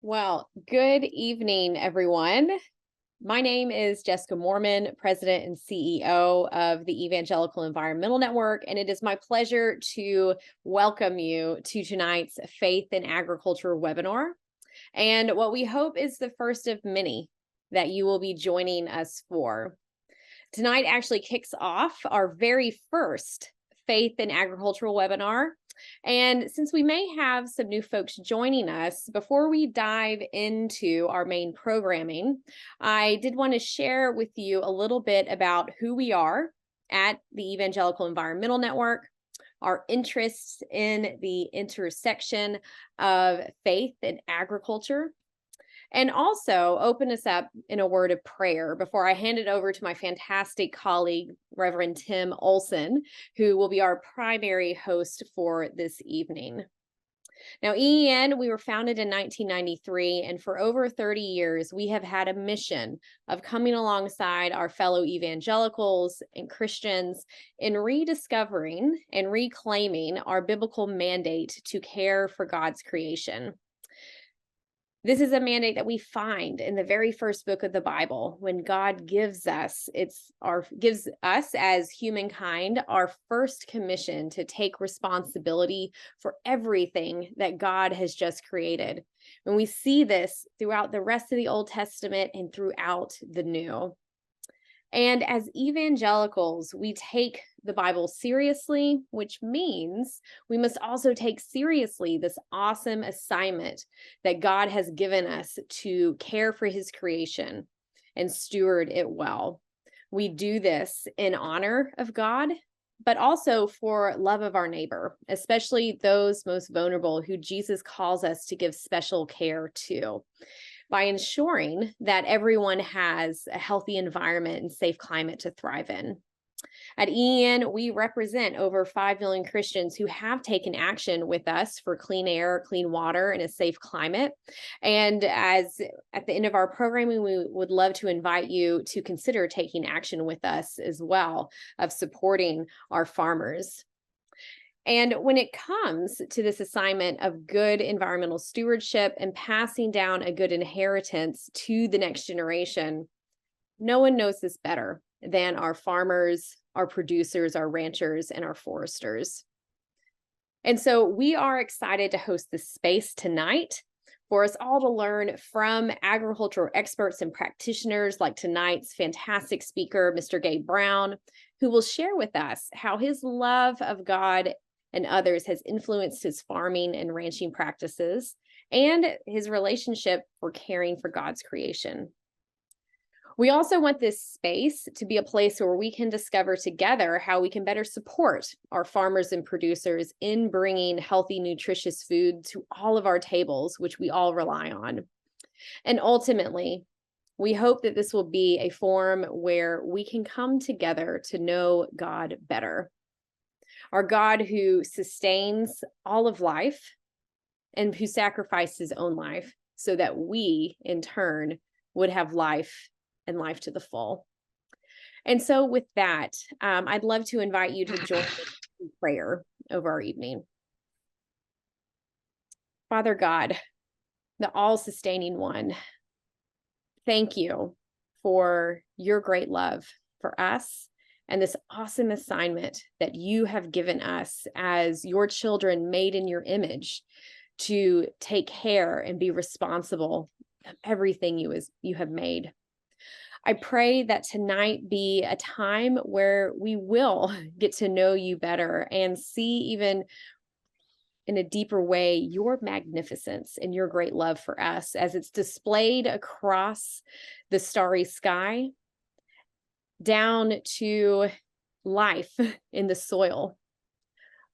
Well, good evening, everyone. My name is Jessica Mormon, President and CEO of the Evangelical Environmental Network, and it is my pleasure to welcome you to tonight's Faith in Agriculture webinar, and what we hope is the first of many that you will be joining us for. Tonight actually kicks off our very first Faith in Agricultural webinar. And since we may have some new folks joining us, before we dive into our main programming, I did want to share with you a little bit about who we are at the Evangelical Environmental Network, our interests in the intersection of faith and agriculture, and also open us up in a word of prayer before I hand it over to my fantastic colleague, Reverend Tim Olson, who will be our primary host for this evening. Now, EEN, we were founded in 1993, and for over 30 years, we have had a mission of coming alongside our fellow evangelicals and Christians in rediscovering and reclaiming our biblical mandate to care for God's creation. This is a mandate that we find in the very first book of the Bible when God gives us as humankind our first commission to take responsibility for everything that God has just created. And we see this throughout the rest of the Old Testament and throughout the New. And as evangelicals, we take the Bible seriously, which means we must also take seriously this awesome assignment that God has given us to care for his creation and steward it well. We do this in honor of God, but also for love of our neighbor, especially those most vulnerable who Jesus calls us to give special care to, by ensuring that everyone has a healthy environment and safe climate to thrive in. At EEN, we represent over 5 million Christians who have taken action with us for clean air, clean water, and a safe climate. And as at the end of our programming, we would love to invite you to consider taking action with us as well, of supporting our farmers. And when it comes to this assignment of good environmental stewardship and passing down a good inheritance to the next generation, no one knows this better than our farmers, our producers, our ranchers, and our foresters. And so we are excited to host this space tonight for us all to learn from agricultural experts and practitioners like tonight's fantastic speaker, Mr. Gabe Brown, who will share with us how his love of God and others has influenced his farming and ranching practices and his relationship for caring for God's creation. We also want this space to be a place where we can discover together how we can better support our farmers and producers in bringing healthy, nutritious food to all of our tables, which we all rely on. And ultimately, we hope that this will be a forum where we can come together to know God better. Our God who sustains all of life and who sacrificed his own life so that we, in turn, would have life and life to the full. And so with that, I'd love to invite you to join me in prayer over our evening. Father God, the all-sustaining one, thank you for your great love for us and this awesome assignment that you have given us as your children made in your image to take care and be responsible of everything you have made. I pray that tonight be a time where we will get to know you better and see even in a deeper way your magnificence and your great love for us as it's displayed across the starry sky, down to life in the soil,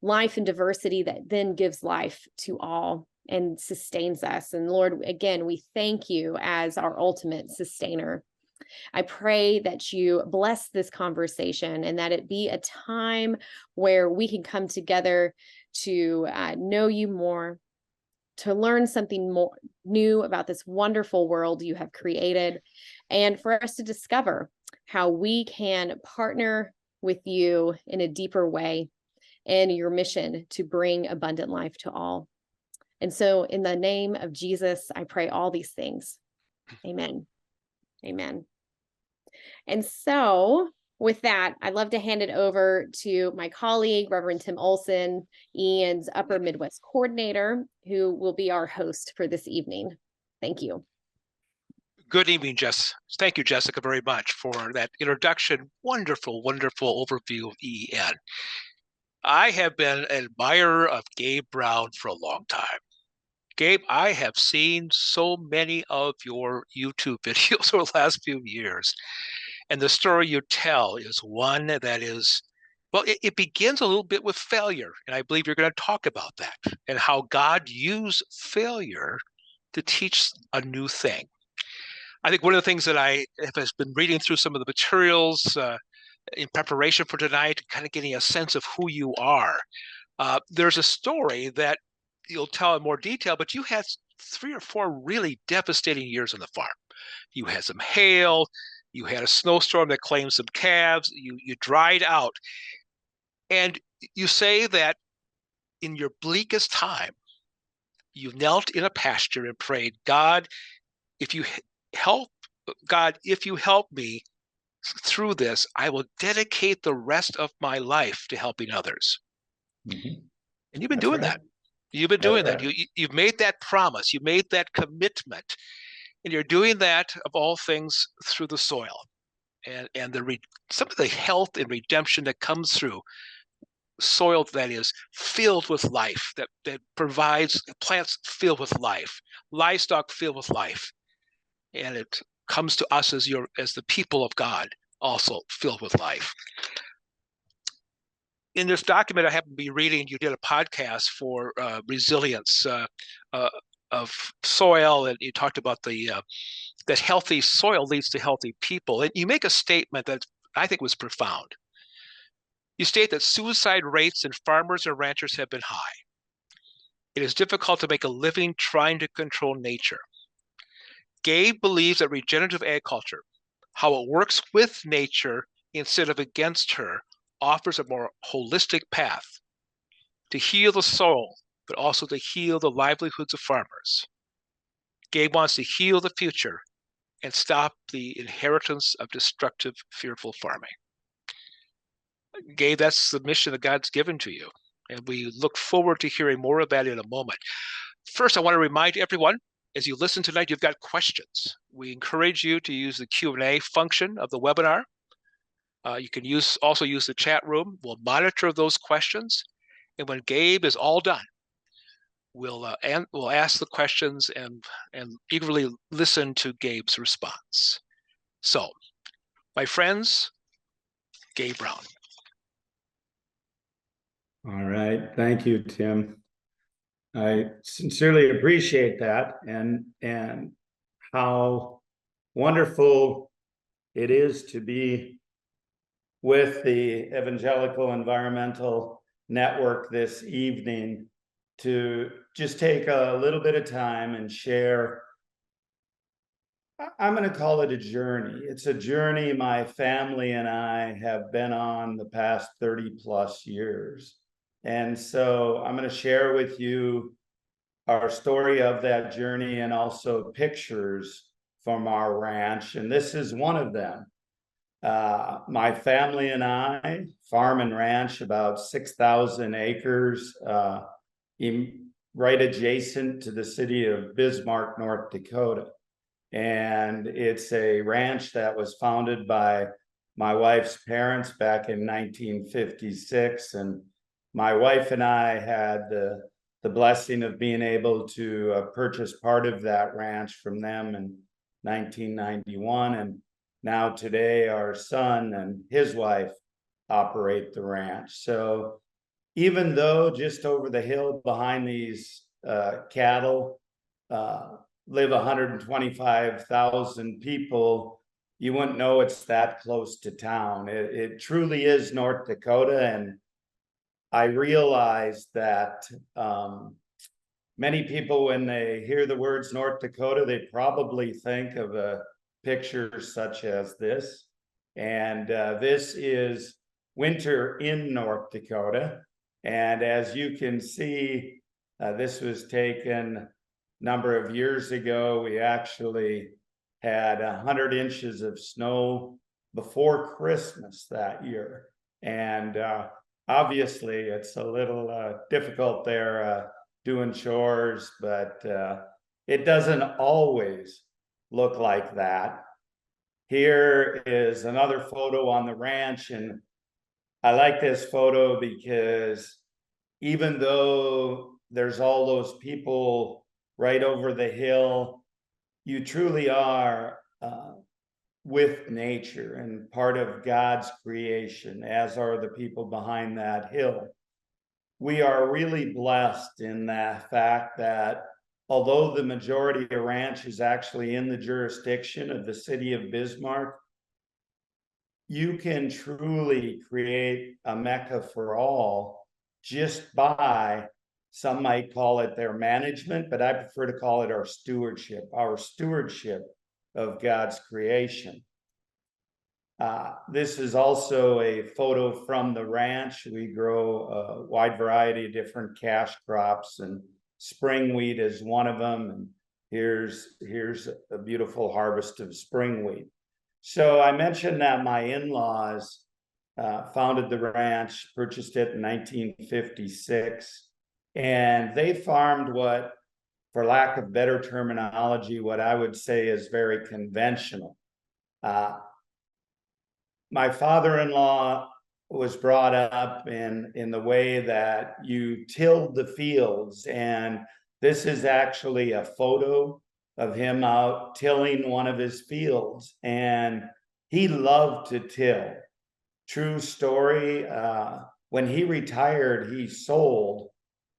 life and diversity that then gives life to all and sustains us. And Lord, again, we thank you as our ultimate sustainer. I pray that you bless this conversation and that it be a time where we can come together to know you more, to learn something more new about this wonderful world you have created, and for us to discover how we can partner with you in a deeper way in your mission to bring abundant life to all. And so in the name of Jesus, I pray all these things. Amen. Amen. And so with that, I'd love to hand it over to my colleague, Reverend Tim Olson, Ian's Upper Midwest coordinator, who will be our host for this evening. Thank you. Good evening, Jess. Thank you, Jessica, very much for that introduction. Wonderful, wonderful overview of EEN. I have been an admirer of Gabe Brown for a long time. Gabe, I have seen so many of your YouTube videos over the last few years, and the story you tell is one that is, well, it begins a little bit with failure, and I believe you're going to talk about that and how God used failure to teach a new thing. I think one of the things that I have been reading through some of the materials in preparation for tonight, kind of getting a sense of who you are. There's a story that you'll tell in more detail, but you had 3 or 4 really devastating years on the farm. You had some hail, you had a snowstorm that claimed some calves, you dried out. And you say that in your bleakest time, you knelt in a pasture and prayed, God, if you help me through this, I will dedicate the rest of my life to helping others. Mm-hmm. And you've been That's doing right. that. You've been doing that. Right. You've made that promise. You made that commitment. And you're doing that, of all things, through the soil. And some of the health and redemption that comes through soil that is filled with life, that provides plants filled with life, livestock filled with life. And it comes to us as the people of God, also filled with life. In this document I happen to be reading, you did a podcast for resilience of soil, and you talked about that healthy soil leads to healthy people. And you make a statement that I think was profound. You state that suicide rates in farmers and ranchers have been high. It is difficult to make a living trying to control nature. Gabe believes that regenerative agriculture, how it works with nature instead of against her, offers a more holistic path to heal the soul, but also to heal the livelihoods of farmers. Gabe wants to heal the future and stop the inheritance of destructive, fearful farming. Gabe, that's the mission that God's given to you, and we look forward to hearing more about it in a moment. First, I want to remind everyone, as you listen tonight, you've got questions. We encourage you to use the Q&A function of the webinar. You can also use the chat room. We'll monitor those questions, and when Gabe is all done, we'll ask the questions and eagerly listen to Gabe's response. So, my friends, Gabe Brown. All right. Thank you, Tim. I sincerely appreciate that and how wonderful it is to be with the Evangelical Environmental Network this evening to just take a little bit of time and share. I'm going to call it a journey. It's a journey my family and I have been on the past 30 plus years. And so I'm going to share with you our story of that journey and also pictures from our ranch. And this is one of them. My family and I farm and ranch about 6,000 acres right adjacent to the city of Bismarck, North Dakota. And it's a ranch that was founded by my wife's parents back in 1956. And my wife and I had the blessing of being able to purchase part of that ranch from them in 1991. And now today our son and his wife operate the ranch. So even though just over the hill behind these cattle live 125,000 people, you wouldn't know it's that close to town. It truly is North Dakota. And I realize that many people, when they hear the words North Dakota, they probably think of a picture such as this. And this is winter in North Dakota. And as you can see, This was taken a number of years ago. We actually had 100 inches of snow before Christmas that year. And obviously it's a little difficult there doing chores, but it doesn't always look like that. Here is another photo on the ranch, and I like this photo because even though there's all those people right over the hill, you truly are with nature and part of God's creation, as are the people behind that hill. We are really blessed in that fact that although the majority of ranch is actually in the jurisdiction of the city of Bismarck, you can truly create a Mecca for all just by, some might call it their management, but I prefer to call it our stewardship of God's creation. This is also a photo from the ranch. We grow a wide variety of different cash crops, and spring wheat is one of them. And here's a beautiful harvest of spring wheat. So I mentioned that my in-laws founded the ranch, purchased it in 1956, and they farmed what, for lack of better terminology, what I would say is very conventional. My father-in-law was brought up in the way that you tilled the fields, and this is actually a photo of him out tilling one of his fields, and he loved to till. True story. When he retired, he sold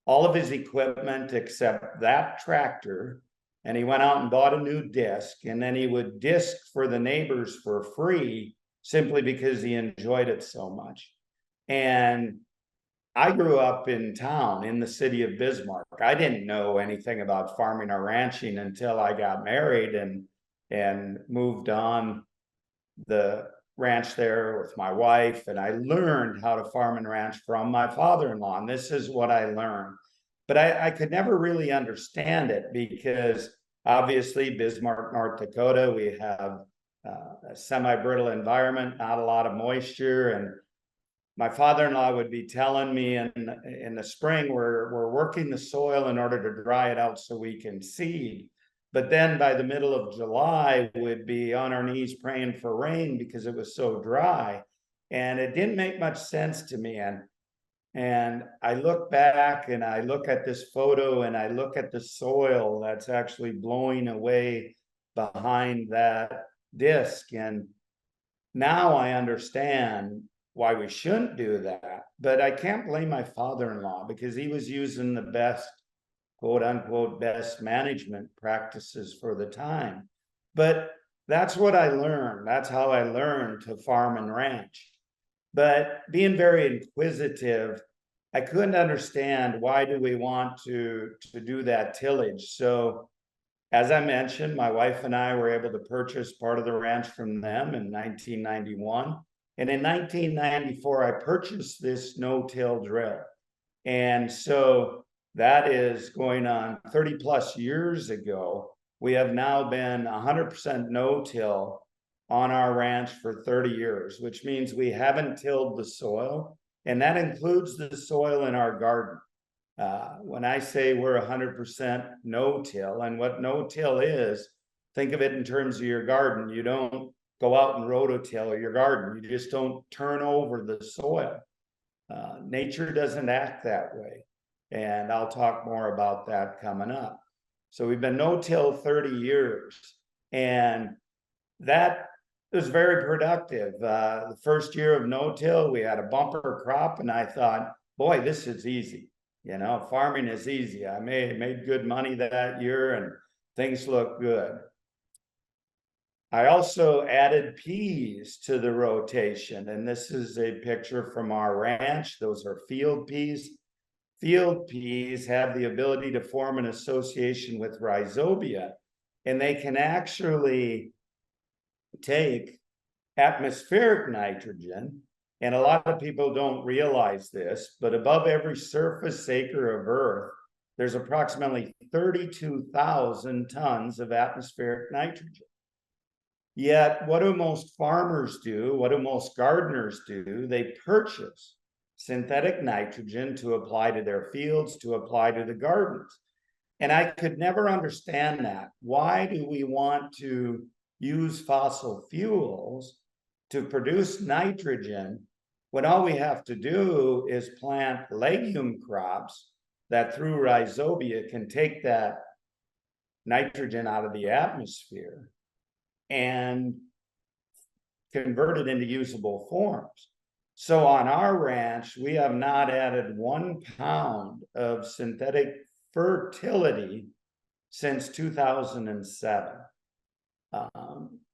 all of his equipment except that tractor, and he went out and bought a new disc, and then he would disc for the neighbors for free simply because he enjoyed it so much. And I grew up in town in the city of Bismarck. I didn't know anything about farming or ranching until I got married and moved on the ranch there with my wife. And I learned how to farm and ranch from my father-in-law. And this is what I learned. But I could never really understand it because obviously Bismarck, North Dakota, we have a semi-brittle environment, not a lot of moisture. And my father-in-law would be telling me in the spring, we're working the soil in order to dry it out so we can seed. But then by the middle of July, we'd be on our knees praying for rain because it was so dry. And it didn't make much sense to me. And I look back and I look at this photo and I look at the soil that's actually blowing away behind that disc. And now I understand why we shouldn't do that. But I can't blame my father-in-law because he was using the best, quote unquote, best management practices for the time. But that's what I learned. That's how I learned to farm and ranch. But being very inquisitive, I couldn't understand why do we want to do that tillage. So as I mentioned, my wife and I were able to purchase part of the ranch from them in 1991. And in 1994, I purchased this no-till drill. And so that is going on 30 plus years ago. We have now been 100% no-till on our ranch for 30 years, which means we haven't tilled the soil. And that includes the soil in our garden. When I say we're 100% no-till, and what no-till is, think of it in terms of your garden. You don't go out and rototill your garden. You just don't turn over the soil. Nature doesn't act that way. And I'll talk more about that coming up. So we've been no-till 30 years, and that was very productive. The first year of no-till, we had a bumper crop, and I thought, boy, this is easy. You know, farming is easy. I made good money that year, and things look good. I also added peas to the rotation, and this is a picture from our ranch. Those are field peas. Field peas have the ability to form an association with rhizobia, and they can actually take atmospheric nitrogen, and a lot of people don't realize this, but above every surface acre of earth, there's approximately 32,000 tons of atmospheric nitrogen. Yet, what do most farmers do? What do most gardeners do? They purchase synthetic nitrogen to apply to their fields, to apply to the gardens. And I could never understand that. Why do we want to use fossil fuels to produce nitrogen when all we have to do is plant legume crops that through rhizobia can take that nitrogen out of the atmosphere and convert it into usable forms? So on our ranch, we have not added 1 pound of synthetic fertility since 2007,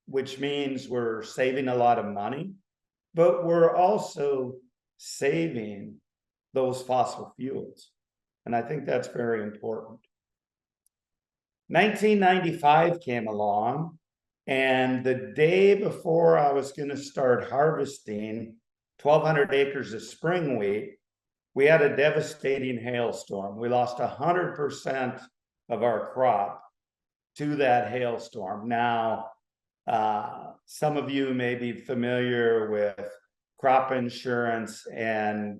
which means we're saving a lot of money, but we're also saving those fossil fuels. And I think that's very important. 1995 came along, and the day before I was going to start harvesting 1,200 acres of spring wheat, we had a devastating hailstorm. We lost 100% of our crop to that hailstorm. Now, some of you may be familiar with crop insurance and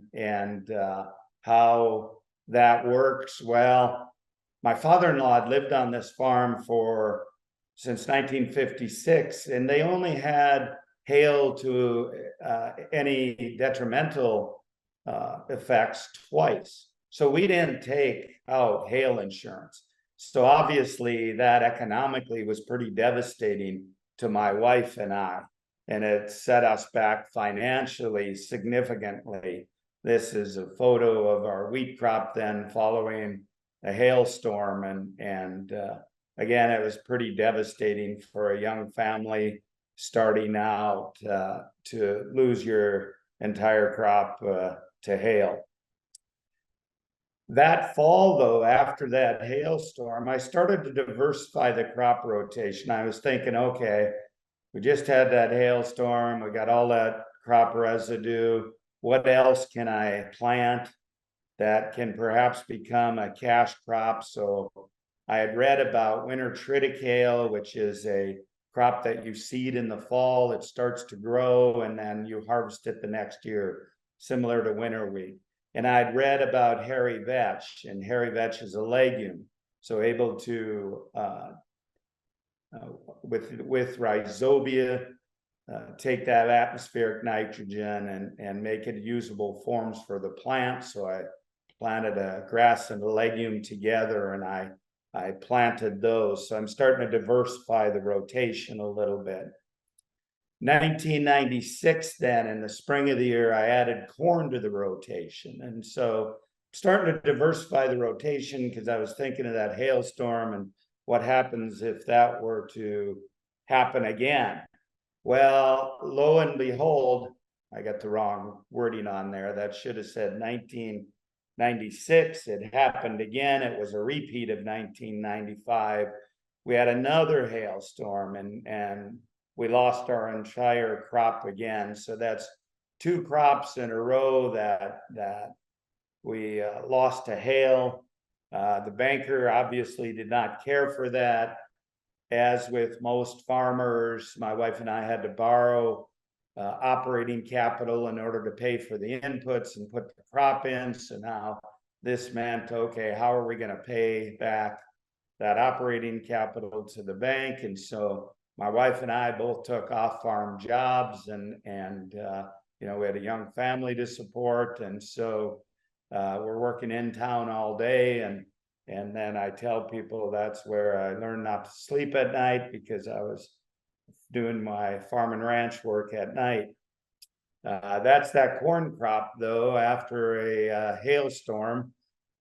how that works. Well, my father-in-law had lived on this farm since 1956, and they only had hail to any detrimental effects twice. So we didn't take out hail insurance. So obviously that economically was pretty devastating to my wife and I, and it set us back financially significantly. This is a photo of our wheat crop then following a hailstorm, and again, it was pretty devastating for a young family starting out to lose your entire crop to hail. That fall, though, after that hailstorm, I started to diversify the crop rotation. I was thinking, okay, we just had that hailstorm, we got all that crop residue. What else can I plant that can perhaps become a cash crop? So I had read about winter triticale, which is a crop that you seed in the fall. It starts to grow and then you harvest it the next year, similar to winter wheat. And I'd read about hairy vetch, and hairy vetch is a legume, so able to with rhizobia take that atmospheric nitrogen and make it usable forms for the plant. So I planted a grass and a legume together, and I planted those. So I'm starting to diversify the rotation a little bit. 1996, then in the spring of the year, I added corn to the rotation. And so starting to diversify the rotation because I was thinking of that hailstorm and what happens if that were to happen again. Well, lo and behold, I got the wrong wording on there. That should have said 1996. It happened again. It was a repeat of 1995. We had another hailstorm and we lost our entire crop again. So that's 2 crops in a row that we lost to hail. The banker obviously did not care for that. As with most farmers, my wife and I had to borrow operating capital in order to pay for the inputs and put the crop in. So now this meant, okay, how are we going to pay back that operating capital to the bank? And so my wife and I both took off-farm jobs, and you know, we had a young family to support, and so we're working in town all day, and then I tell people that's where I learned not to sleep at night, because I was doing my farm and ranch work at night. That's that corn crop, though. After a hailstorm,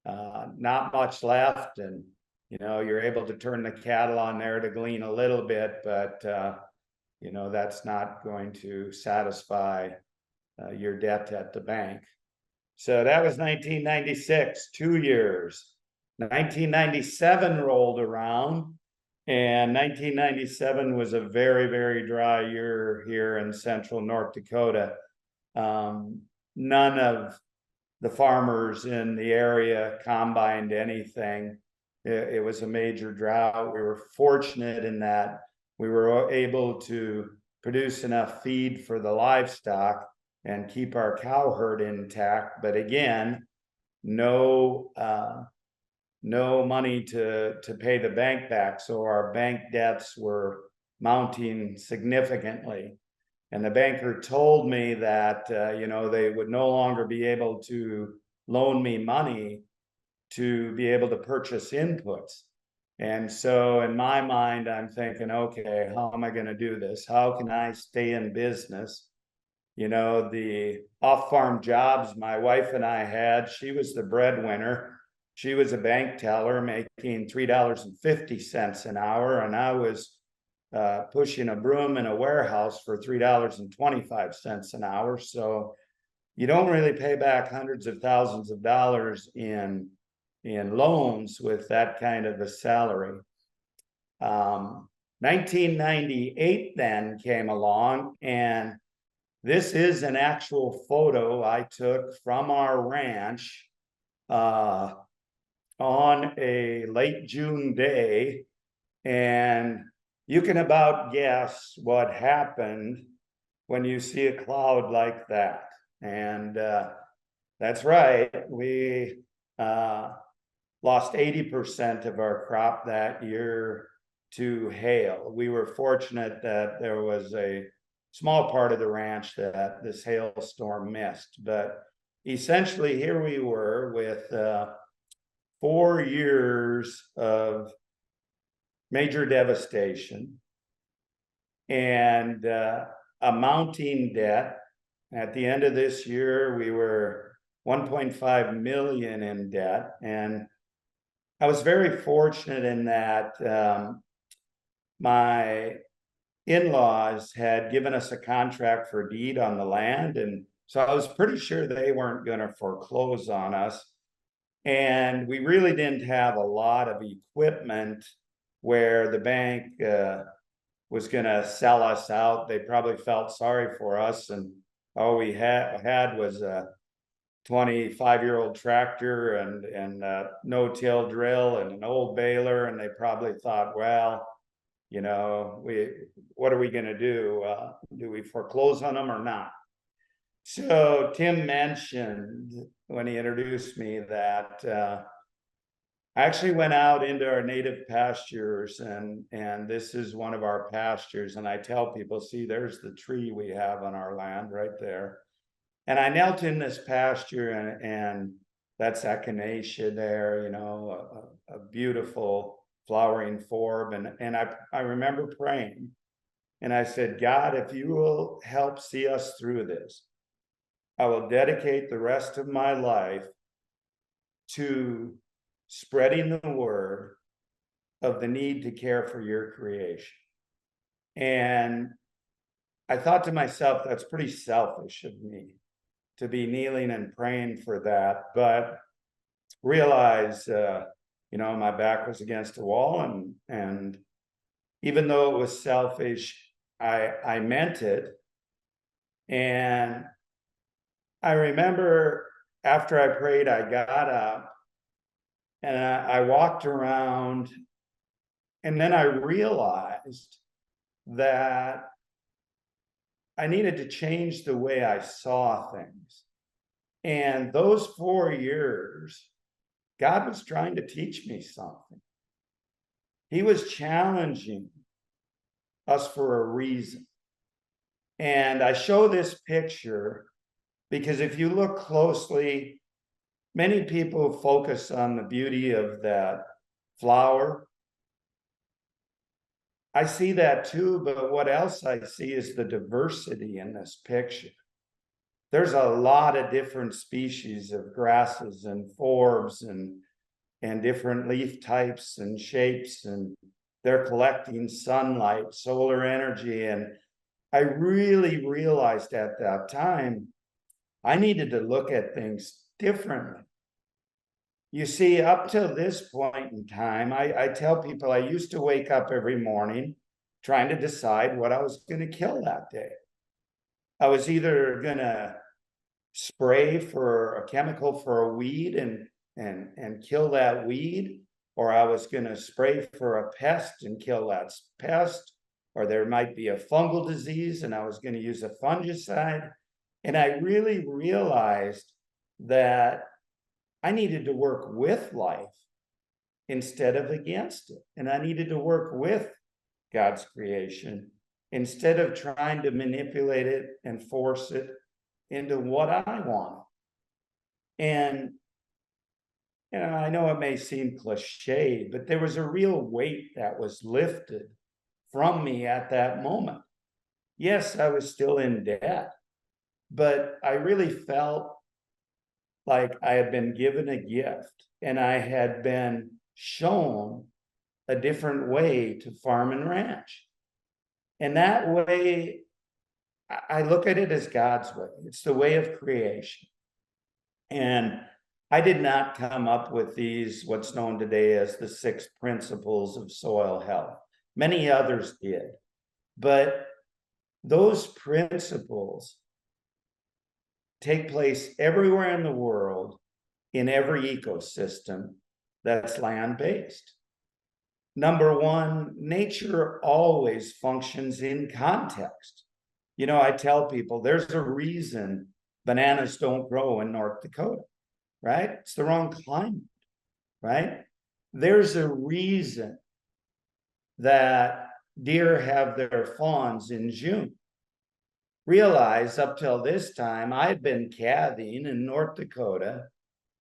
not much left, and you know, you're able to turn the cattle on there to glean a little bit, but you know, that's not going to satisfy your debt at the bank. So that was 1996, 2 years. 1997 rolled around, and 1997 was a very, very dry year here in central North Dakota. None of the farmers in the area combined anything. It was a major drought. We were fortunate in that we were able to produce enough feed for the livestock and keep our cow herd intact. But again, no money to pay the bank back. So our bank debts were mounting significantly. And the banker told me that, they would no longer be able to loan me money to be able to purchase inputs. And so in my mind, I'm thinking, okay, how am I going to do this? How can I stay in business? The off-farm jobs my wife and I had, she was the breadwinner. She was a bank teller making $3.50 an hour, and I was pushing a broom in a warehouse for $3.25 an hour. So you don't really pay back hundreds of thousands of dollars in loans with that kind of a salary. 1998 then came along, and this is an actual photo I took from our ranch on a late June day, and you can about guess what happened when you see a cloud like that. And that's right, we lost 80% of our crop that year to hail. We were fortunate that there was a small part of the ranch that this hailstorm missed, but essentially here we were with 4 years of major devastation and a mounting debt. At the end of this year, we were 1.5 million in debt. And I was very fortunate in that my in-laws had given us a contract for deed on the land. And so I was pretty sure they weren't going to foreclose on us. And we really didn't have a lot of equipment where the bank was going to sell us out. They probably felt sorry for us. And all we had was a 25-year-old tractor and no-till drill and an old baler. And they probably thought, well, what are we going to do? Do we foreclose on them or not? So Tim mentioned when he introduced me that I actually went out into our native pastures, and this is one of our pastures. And I tell people, see, there's the tree we have on our land right there. And I knelt in this pasture, and that's echinacea there, a beautiful flowering forb. And I remember praying, and I said, God, if you will help see us through this, I will dedicate the rest of my life to spreading the word of the need to care for your creation. And I thought to myself, that's pretty selfish of me to be kneeling and praying for that, but realize, my back was against a wall, and even though it was selfish, I meant it. And I remember after I prayed, I got up and I walked around, and then I realized that I needed to change the way I saw things. And those 4 years, God was trying to teach me something. He was challenging us for a reason. And I show this picture because if you look closely, many people focus on the beauty of that flower. I see that too, but what else I see is the diversity in this picture. There's a lot of different species of grasses and forbs and different leaf types and shapes, and they're collecting sunlight, solar energy. And I really realized at that time, I needed to look at things differently. You see, up till this point in time, I tell people I used to wake up every morning trying to decide what I was going to kill that day. I was either going to spray for a chemical for a weed and kill that weed, or I was going to spray for a pest and kill that pest, or there might be a fungal disease and I was going to use a fungicide. And I really realized that I needed to work with life instead of against it. And I needed to work with God's creation instead of trying to manipulate it and force it into what I want. And I know it may seem cliche, but there was a real weight that was lifted from me at that moment. Yes, I was still in debt, but I really felt like I had been given a gift and I had been shown a different way to farm and ranch. And that way, I look at it as God's way. It's the way of creation. And I did not come up with these, what's known today as the 6 principles of soil health. Many others did. But those principles take place everywhere in the world, in every ecosystem that's land-based. Number one, nature always functions in context. I tell people there's a reason bananas don't grow in North Dakota, right? It's the wrong climate, right? There's a reason that deer have their fawns in June. Realize up till this time, I've been calving in North Dakota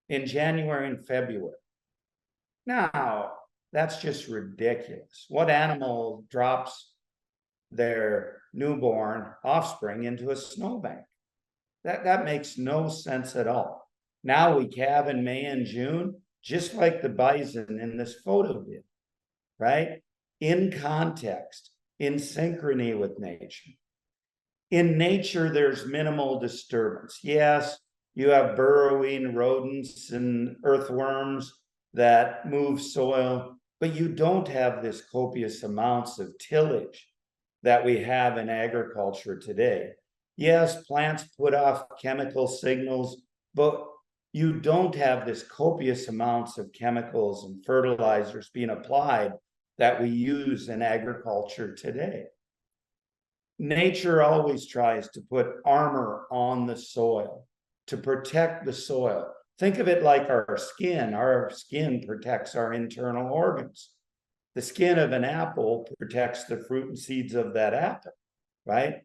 in January and February. Now, that's just ridiculous. What animal drops their newborn offspring into a snowbank? That makes no sense at all. Now we calve in May and June, just like the bison in this photo did, right? In context, in synchrony with nature. In nature, there's minimal disturbance. Yes, you have burrowing rodents and earthworms that move soil, but you don't have this copious amounts of tillage that we have in agriculture today. Yes, plants put off chemical signals, but you don't have this copious amounts of chemicals and fertilizers being applied that we use in agriculture today. Nature always tries to put armor on the soil to protect the soil. Think of it like our skin. Our skin protects our internal organs. The skin of an apple protects the fruit and seeds of that apple, right?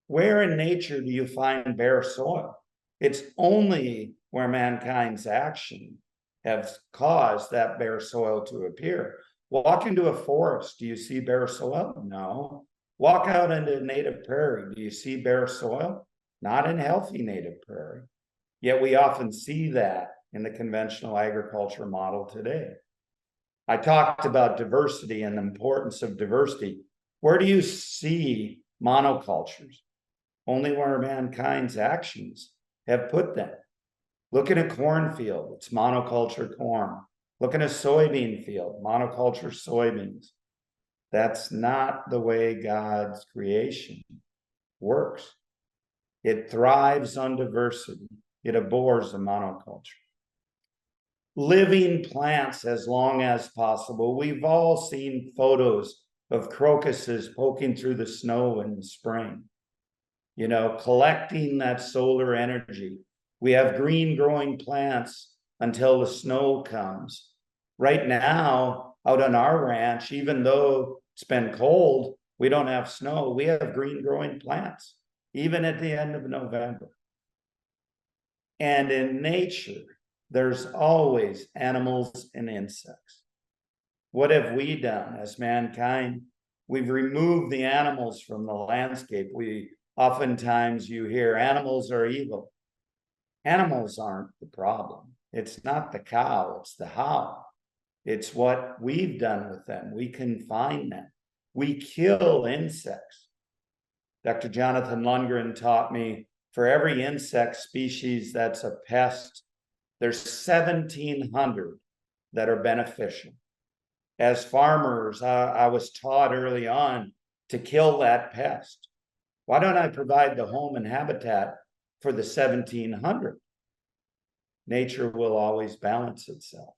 Where in nature do you find bare soil? It's only where mankind's action has caused that bare soil to appear. Walk into a forest, do you see bare soil? No. Walk out into a native prairie, do you see bare soil? Not in healthy native prairie. Yet we often see that in the conventional agriculture model today. I talked about diversity and the importance of diversity. Where do you see monocultures? Only where mankind's actions have put them. Look at a cornfield, it's monoculture corn. Look at a soybean field, monoculture soybeans. That's not the way God's creation works. It thrives on diversity. It abhors the monoculture. Living plants as long as possible. We've all seen photos of crocuses poking through the snow in the spring, collecting that solar energy. We have green growing plants until the snow comes. Right now, out on our ranch, even though it's been cold, we don't have snow, we have green growing plants, even at the end of November. And in nature, there's always animals and insects. What have we done as mankind? We've removed the animals from the landscape. Oftentimes you hear animals are evil. Animals aren't the problem. It's not the cow, it's the how. It's what we've done with them. We confine them. We kill insects. Dr. Jonathan Lundgren taught me for every insect species that's a pest, there's 1,700 that are beneficial. As farmers, I was taught early on to kill that pest. Why don't I provide the home and habitat for the 1700. Nature will always balance itself.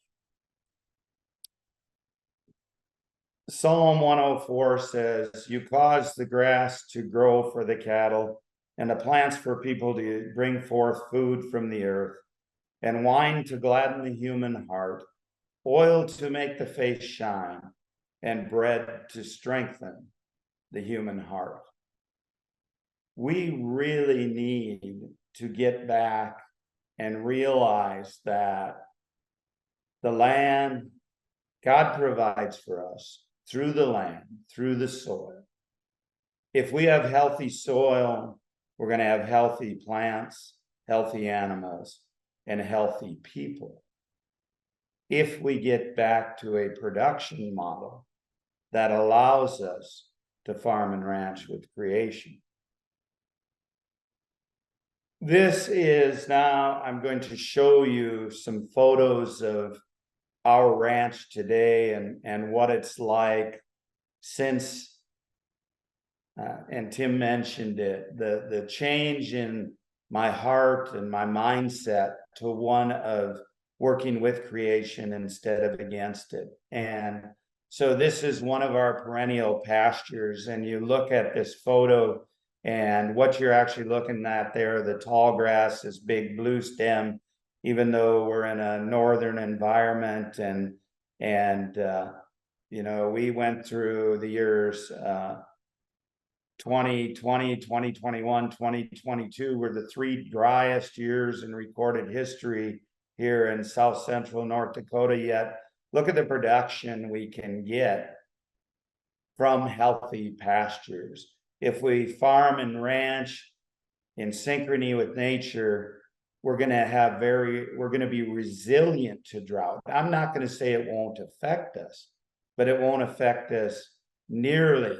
Psalm 104 says, you cause the grass to grow for the cattle, and the plants for people to bring forth food from the earth, and wine to gladden the human heart, oil to make the face shine, and bread to strengthen the human heart. We really need to get back and realize that the land, God provides for us through the land, through the soil. If we have healthy soil, we're going to have healthy plants, healthy animals, and healthy people. If we get back to a production model that allows us to farm and ranch with creation. This is now, I'm going to show you some photos of our ranch today and what it's like since, and Tim mentioned it, the change in my heart and my mindset to one of working with creation instead of against it. And so this is one of our perennial pastures, and you look at this photo and what you're actually looking at there, the tall grass, this big blue stem, even though we're in a northern environment and you know, we went through the years 2020, 2021, 2022 were the 3 driest years in recorded history here in South Central North Dakota. Yet look at the production we can get from healthy pastures. If we farm and ranch in synchrony with nature, we're going to be resilient to drought. I'm not going to say it won't affect us, but it won't affect us nearly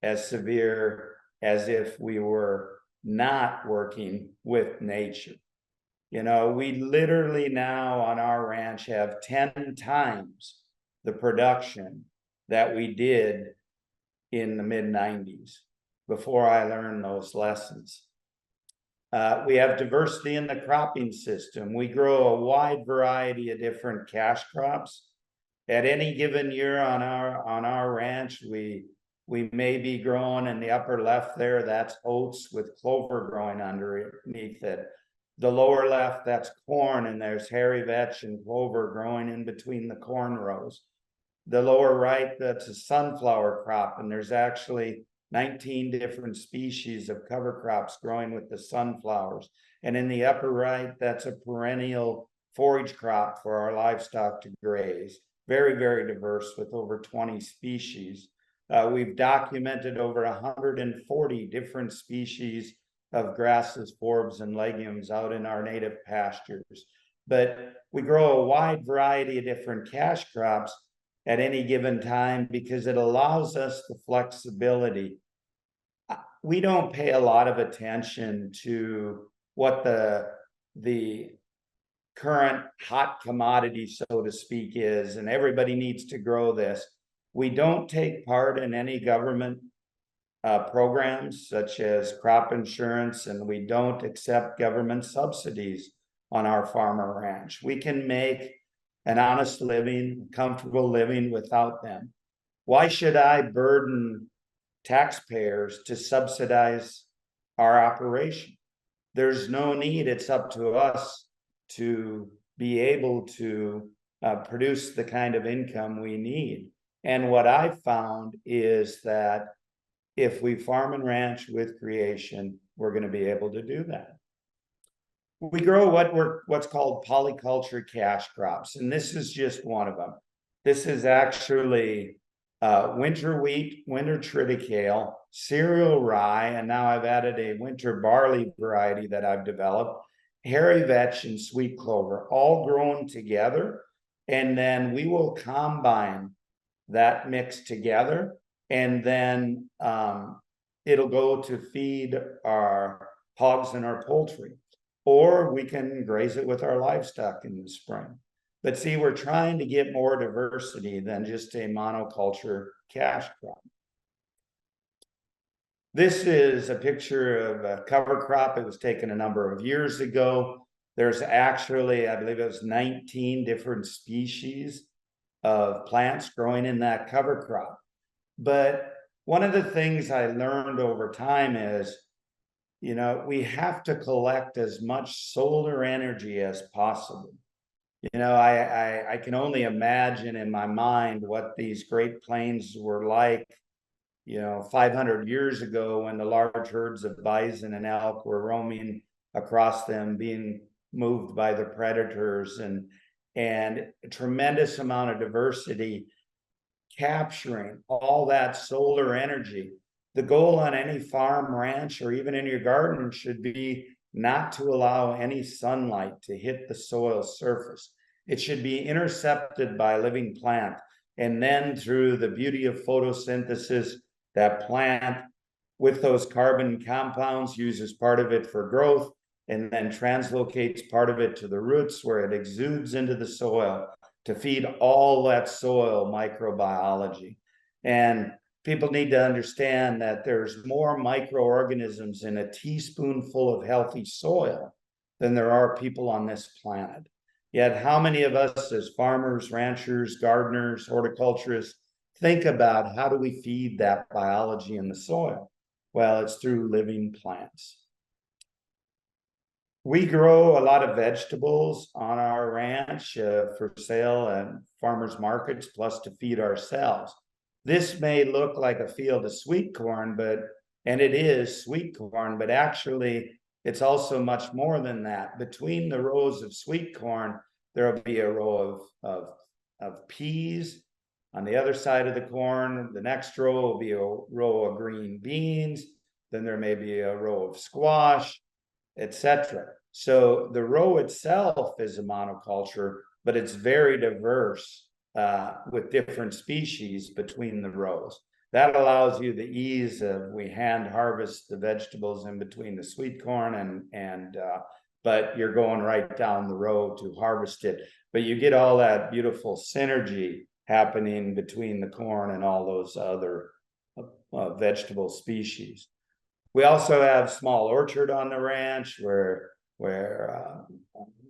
as severe as if we were not working with nature. You know, we literally now on our ranch have 10 times the production that we did in the mid-90s before I learned those lessons. We have diversity in the cropping system. We grow a wide variety of different cash crops. At any given year on our ranch, we may be growing in the upper left there, that's oats with clover growing underneath it. The lower left, that's corn, and there's hairy vetch and clover growing in between the corn rows. The lower right, that's a sunflower crop, and there's actually 19 different species of cover crops growing with the sunflowers. And in the upper right, that's a perennial forage crop for our livestock to graze. Very, very diverse with over 20 species. We've documented over 140 different species of grasses, forbs, and legumes out in our native pastures. But we grow a wide variety of different cash crops at any given time because it allows us the flexibility. We don't pay a lot of attention to what the current hot commodity, so to speak, is, and everybody needs to grow this. We don't take part in any government programs such as crop insurance, and we don't accept government subsidies on our farm or ranch. We can make an honest living, comfortable living without them. Why should I burden taxpayers to subsidize our operation? There's no need. It's up to us to be able to produce the kind of income we need. And what I've found is that if we farm and ranch with creation, we're going to be able to do that. We grow what's called polyculture cash crops, and this is just one of them. This is actually winter wheat, winter triticale, cereal rye, and now I've added a winter barley variety that I've developed, hairy vetch and sweet clover, all grown together, and then we will combine that mix together, and then it'll go to feed our hogs and our poultry. Or we can graze it with our livestock in the spring. But see, we're trying to get more diversity than just a monoculture cash crop. This is a picture of a cover crop. It was taken a number of years ago. There's actually, I believe it was 19 different species of plants growing in that cover crop. But one of the things I learned over time is, you know, we have to collect as much solar energy as possible. You know, I can only imagine in my mind what these Great Plains were like, you know, 500 years ago when the large herds of bison and elk were roaming across them, being moved by the predators, and a tremendous amount of diversity capturing all that solar energy. The goal on any farm, ranch, or even in your garden should be not to allow any sunlight to hit the soil surface. It should be intercepted by a living plant. And then through the beauty of photosynthesis, that plant with those carbon compounds uses part of it for growth and then translocates part of it to the roots where it exudes into the soil to feed all that soil microbiology. And people need to understand that there's more microorganisms in a teaspoonful of healthy soil than there are people on this planet. Yet how many of us as farmers, ranchers, gardeners, horticulturists think about how do we feed that biology in the soil? Well, it's through living plants. We grow a lot of vegetables on our ranch for sale at farmers markets, plus to feed ourselves. This may look like a field of sweet corn, and it is sweet corn, but actually it's also much more than that. Between the rows of sweet corn, there will be a row of peas. On the other side of the corn, the next row will be a row of green beans. Then there may be a row of squash, etc. So the row itself is a monoculture, but it's very diverse with different species between the rows. That allows you the ease of, we hand harvest the vegetables in between the sweet corn but you're going right down the row to harvest it. But you get all that beautiful synergy happening between the corn and all those other vegetable species. We also have small orchard on the ranch where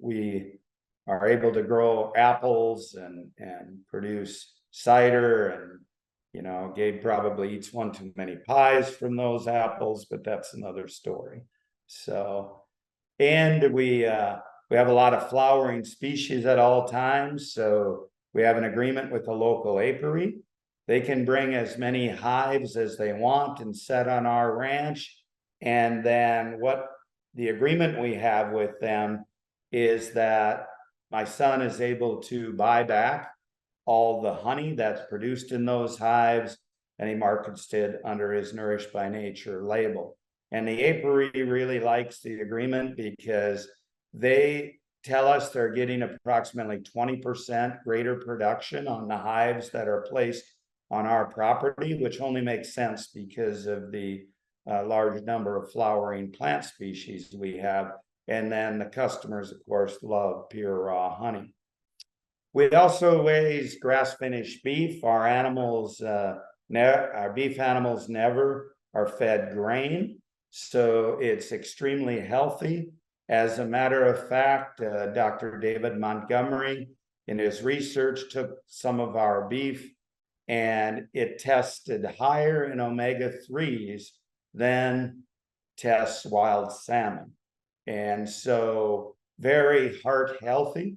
we are able to grow apples and produce cider. And you know, Gabe probably eats one too many pies from those apples, but that's another story. So, and we have a lot of flowering species at all times. So we have an agreement with the local apiary. They can bring as many hives as they want and set on our ranch. And then what the agreement we have with them is that my son is able to buy back all the honey that's produced in those hives, and he markets it under his Nourished by Nature label. And the apiary really likes the agreement because they tell us they're getting approximately 20% greater production on the hives that are placed on our property, which only makes sense because of the large number of flowering plant species we have. And then the customers, of course, love pure raw honey. We also raise grass-finished beef. Our animals, our beef animals never are fed grain, so it's extremely healthy. As a matter of fact, Dr. David Montgomery, in his research, took some of our beef and it tested higher in omega-3s than tests wild salmon. And so very heart healthy,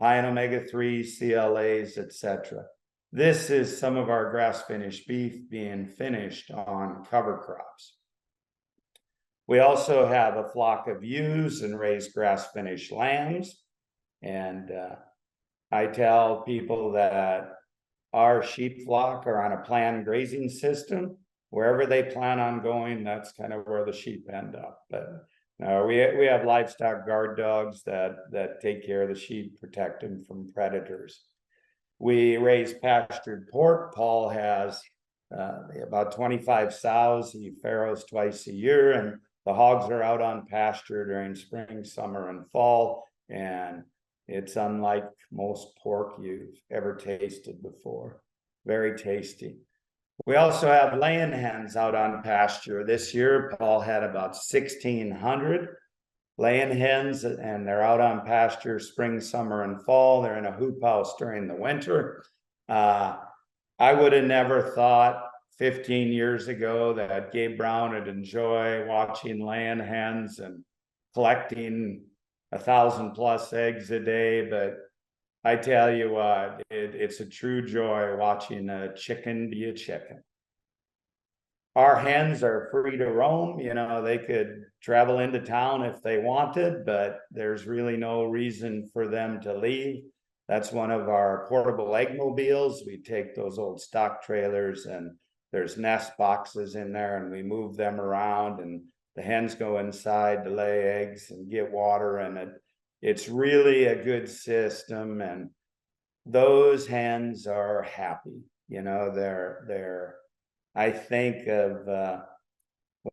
high in omega-3s, CLAs, etc. This is some of our grass-finished beef being finished on cover crops. We also have a flock of ewes and raise grass-finished lambs. And I tell people that our sheep flock are on a planned grazing system. Wherever they plan on going, that's kind of where the sheep end up. But we have livestock guard dogs that take care of the sheep, protect them from predators. We raise pastured pork. Paul has about 25 sows. He farrows twice a year, and the hogs are out on pasture during spring, summer, and fall. And it's unlike most pork you've ever tasted before. Very tasty. We also have laying hens out on pasture. This year, Paul had about 1,600 laying hens, and they're out on pasture spring, summer, and fall. They're in a hoop house during the winter. I would have never thought 15 years ago that Gabe Brown would enjoy watching laying hens and collecting 1,000+ eggs a day, but I tell you what, it's a true joy watching a chicken be a chicken. Our hens are free to roam. You know, they could travel into town if they wanted, but there's really no reason for them to leave. That's one of our portable egg mobiles. We take those old stock trailers and there's nest boxes in there and we move them around and the hens go inside to lay eggs and get water, and it's really a good system. And those hens are happy. You know, I think of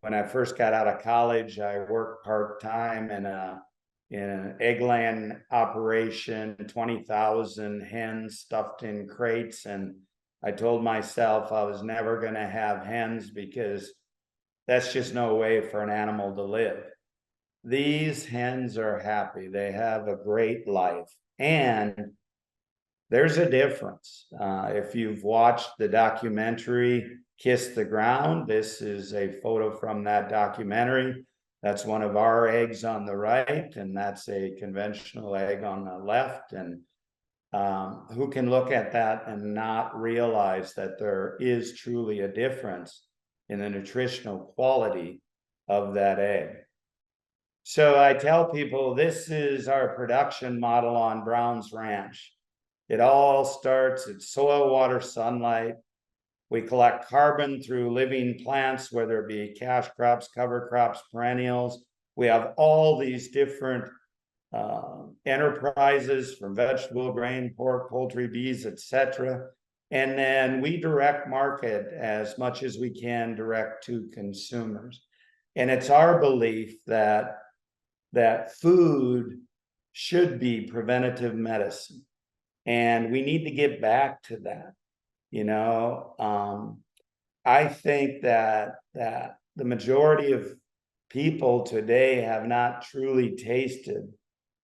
when I first got out of college, I worked part-time in an eggland operation, 20,000 hens stuffed in crates. And I told myself I was never going to have hens because that's just no way for an animal to live. These hens are happy. They have a great life. And there's a difference. If you've watched the documentary, Kiss the Ground, this is a photo from that documentary. That's one of our eggs on the right, and that's a conventional egg on the left. And who can look at that and not realize that there is truly a difference in the nutritional quality of that egg? So I tell people this is our production model on Brown's Ranch. It all starts at soil, water, sunlight. We collect carbon through living plants, whether it be cash crops, cover crops, perennials. We have all these different enterprises from vegetable, grain, pork, poultry, bees, etc. And then we direct market as much as we can direct to consumers. And it's our belief that food should be preventative medicine. And we need to get back to that. You know, I think that the majority of people today have not truly tasted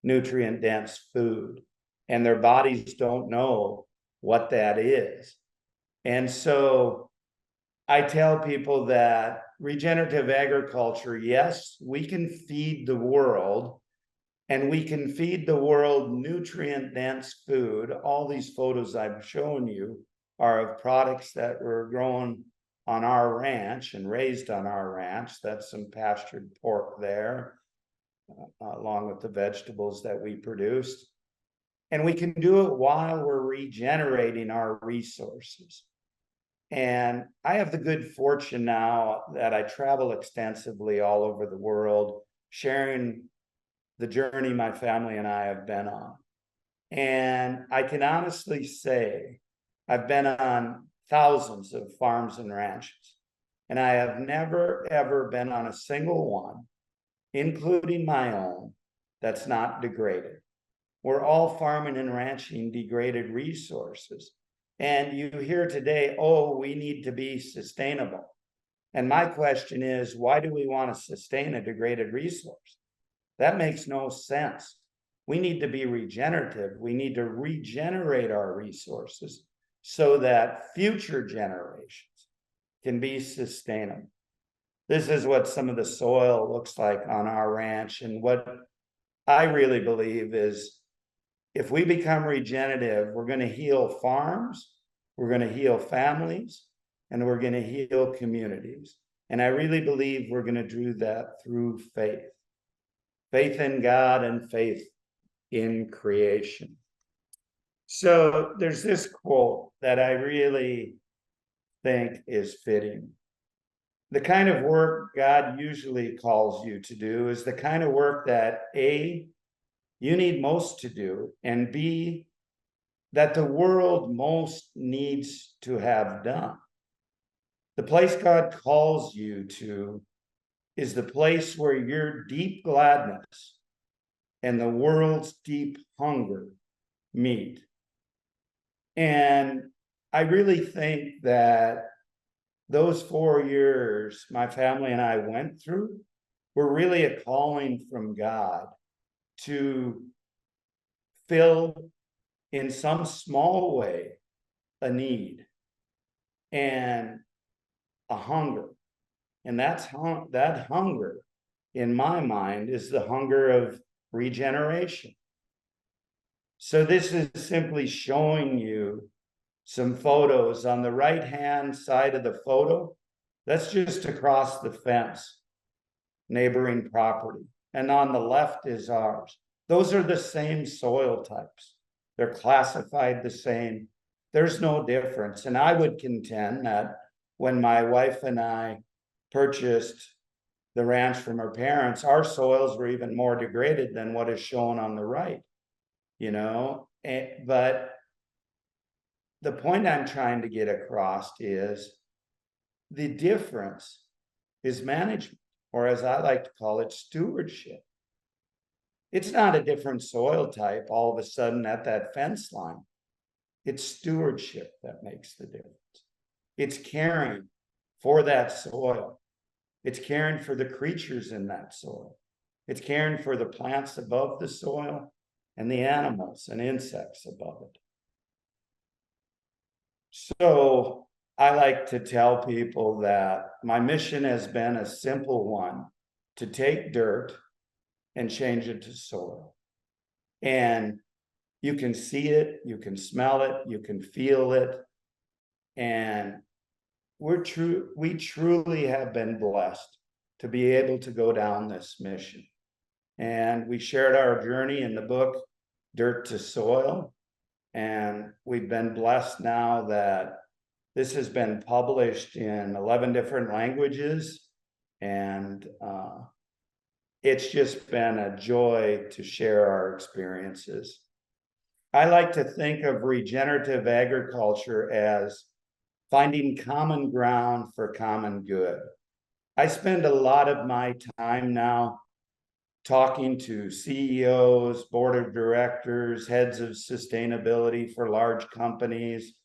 nutrient-dense food, and their bodies don't know what that is. And so I tell people that regenerative agriculture, yes, we can feed the world, and we can feed the world nutrient-dense food. All these photos I've shown you are of products that were grown on our ranch and raised on our ranch. That's some pastured pork there, along with the vegetables that we produced. And we can do it while we're regenerating our resources. And I have the good fortune now that I travel extensively all over the world, sharing the journey my family and I have been on. And I can honestly say I've been on thousands of farms and ranches, and I have never, ever been on a single one, including my own, that's not degraded. We're all farming and ranching degraded resources. And you hear today, oh, we need to be sustainable. And my question is, why do we want to sustain a degraded resource? That makes no sense. We need to be regenerative. We need to regenerate our resources so that future generations can be sustainable. This is what some of the soil looks like on our ranch. And what I really believe is if we become regenerative, we're going to heal farms, we're going to heal families, and we're going to heal communities. And I really believe we're going to do that through faith. Faith in God and faith in creation. So there's this quote that I really think is fitting. The kind of work God usually calls you to do is the kind of work that A, you need most to do, and B, that the world most needs to have done. The place God calls you to is the place where your deep gladness and the world's deep hunger meet. And I really think that those 4 years my family and I went through were really a calling from God to fill in some small way a need and a hunger. And that hunger, in my mind, is the hunger of regeneration. So this is simply showing you some photos. On the right-hand side of the photo, that's just across the fence, neighboring property. And on the left is ours. Those are the same soil types. They're classified the same. There's no difference. And I would contend that when my wife and I purchased the ranch from her parents, our soils were even more degraded than what is shown on the right, you know. But the point I'm trying to get across is the difference is management, or as I like to call it, stewardship. It's not a different soil type all of a sudden at that fence line. It's stewardship that makes the difference. It's caring for that soil. It's caring for the creatures in that soil. It's caring for the plants above the soil and the animals and insects above it. So I like to tell people that my mission has been a simple one: to take dirt and change it to soil. And you can see it, you can smell it, you can feel it. And we truly have been blessed to be able to go down this mission. And we shared our journey in the book, Dirt to Soil. And we've been blessed now that this has been published in 11 different languages. And it's just been a joy to share our experiences. I like to think of regenerative agriculture as finding common ground for common good. I spend a lot of my time now talking to CEOs, board of directors, heads of sustainability for large companies,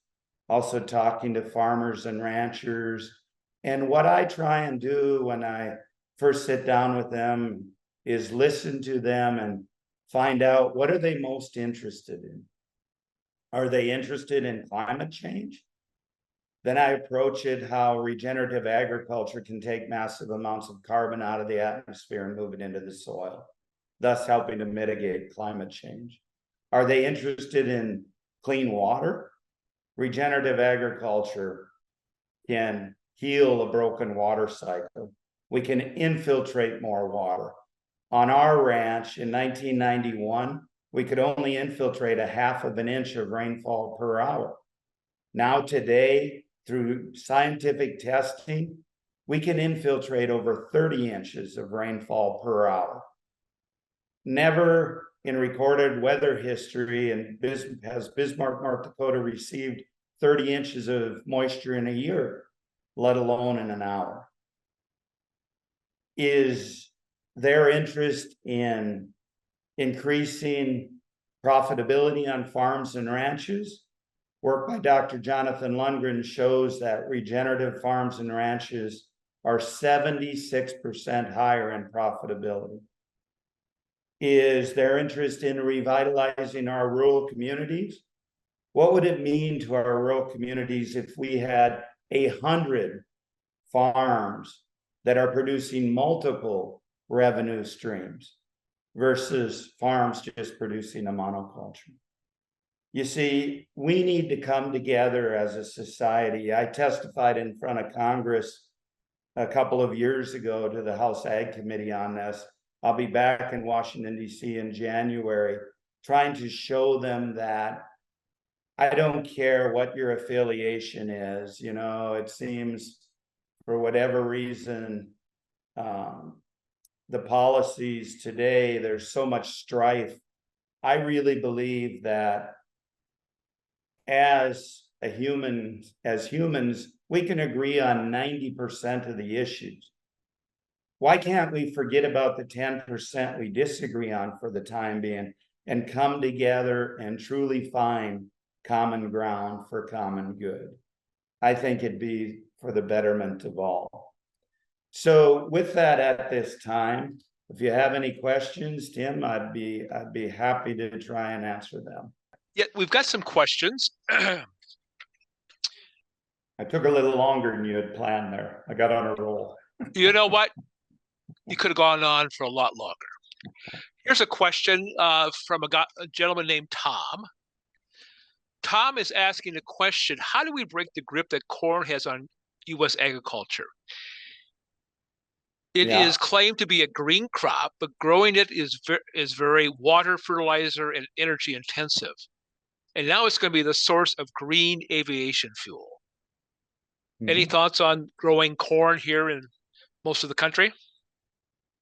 also talking to farmers and ranchers. And what I try and do when I first sit down with them is listen to them and find out, what are they most interested in? Are they interested in climate change? Then I approach it how regenerative agriculture can take massive amounts of carbon out of the atmosphere and move it into the soil, thus helping to mitigate climate change. Are they interested in clean water? Regenerative agriculture can heal a broken water cycle. We can infiltrate more water. On our ranch in 1991, we could only infiltrate 1/2 inch of rainfall per hour. Now today, through scientific testing, we can infiltrate over 30 inches of rainfall per hour. Never in recorded weather history has Bismarck, North Dakota received 30 inches of moisture in a year, let alone in an hour. Is their interest in increasing profitability on farms and ranches? Work by Dr. Jonathan Lundgren shows that regenerative farms and ranches are 76% higher in profitability. Is their interest in revitalizing our rural communities? What would it mean to our rural communities if we had 100 farms that are producing multiple revenue streams versus farms just producing a monoculture? You see, we need to come together as a society. I testified in front of Congress a couple of years ago to the House Ag Committee on this. I'll be back in Washington, D.C. in January, trying to show them that I don't care what your affiliation is. You know, it seems for whatever reason, the policies today, there's so much strife. I really believe that as humans, we can agree on 90% of the issues. Why can't we forget about the 10% we disagree on for the time being and come together and truly find common ground for common good? I think it'd be for the betterment of all. So with that, at this time, if you have any questions, Tim, I'd be happy to try and answer them. Yeah, we've got some questions. I took a little longer than you had planned there. I got on a roll. You know what? You could have gone on for a lot longer. Here's a question from a gentleman named Tom. Tom is asking a question: how do we break the grip that corn has on U.S. agriculture? It is claimed to be a green crop, but growing it is very water, fertilizer, and energy intensive. And now it's going to be the source of green aviation fuel. Any thoughts on growing corn here in most of the country?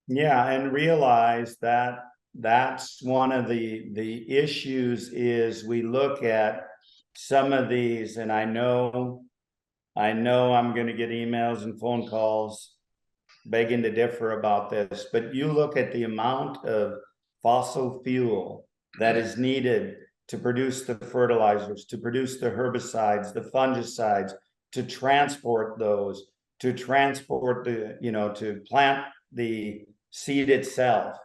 Yeah, and realize that that's one of the issues is we look at some of these, and I know I'm going to get emails and phone calls begging to differ about this, but you look at the amount of fossil fuel that is needed to produce the fertilizers, to produce the herbicides, the fungicides, to transport those, to transport the, to plant the seed itself,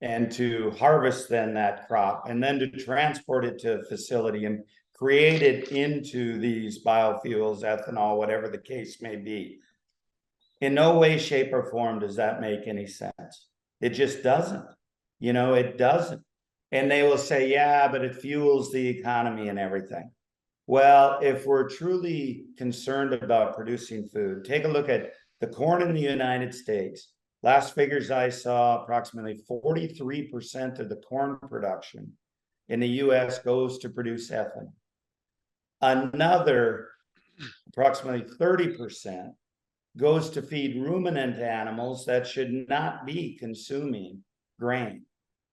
and to harvest then that crop, and then to transport it to a facility and create it into these biofuels, ethanol, whatever the case may be. In no way, shape, or form does that make any sense. It just doesn't. It doesn't. And they will say, yeah, but it fuels the economy and everything. Well, if we're truly concerned about producing food, take a look at the corn in the United States. Last figures I saw, approximately 43% of the corn production in the US goes to produce ethanol. Another approximately 30% goes to feed ruminant animals that should not be consuming grain,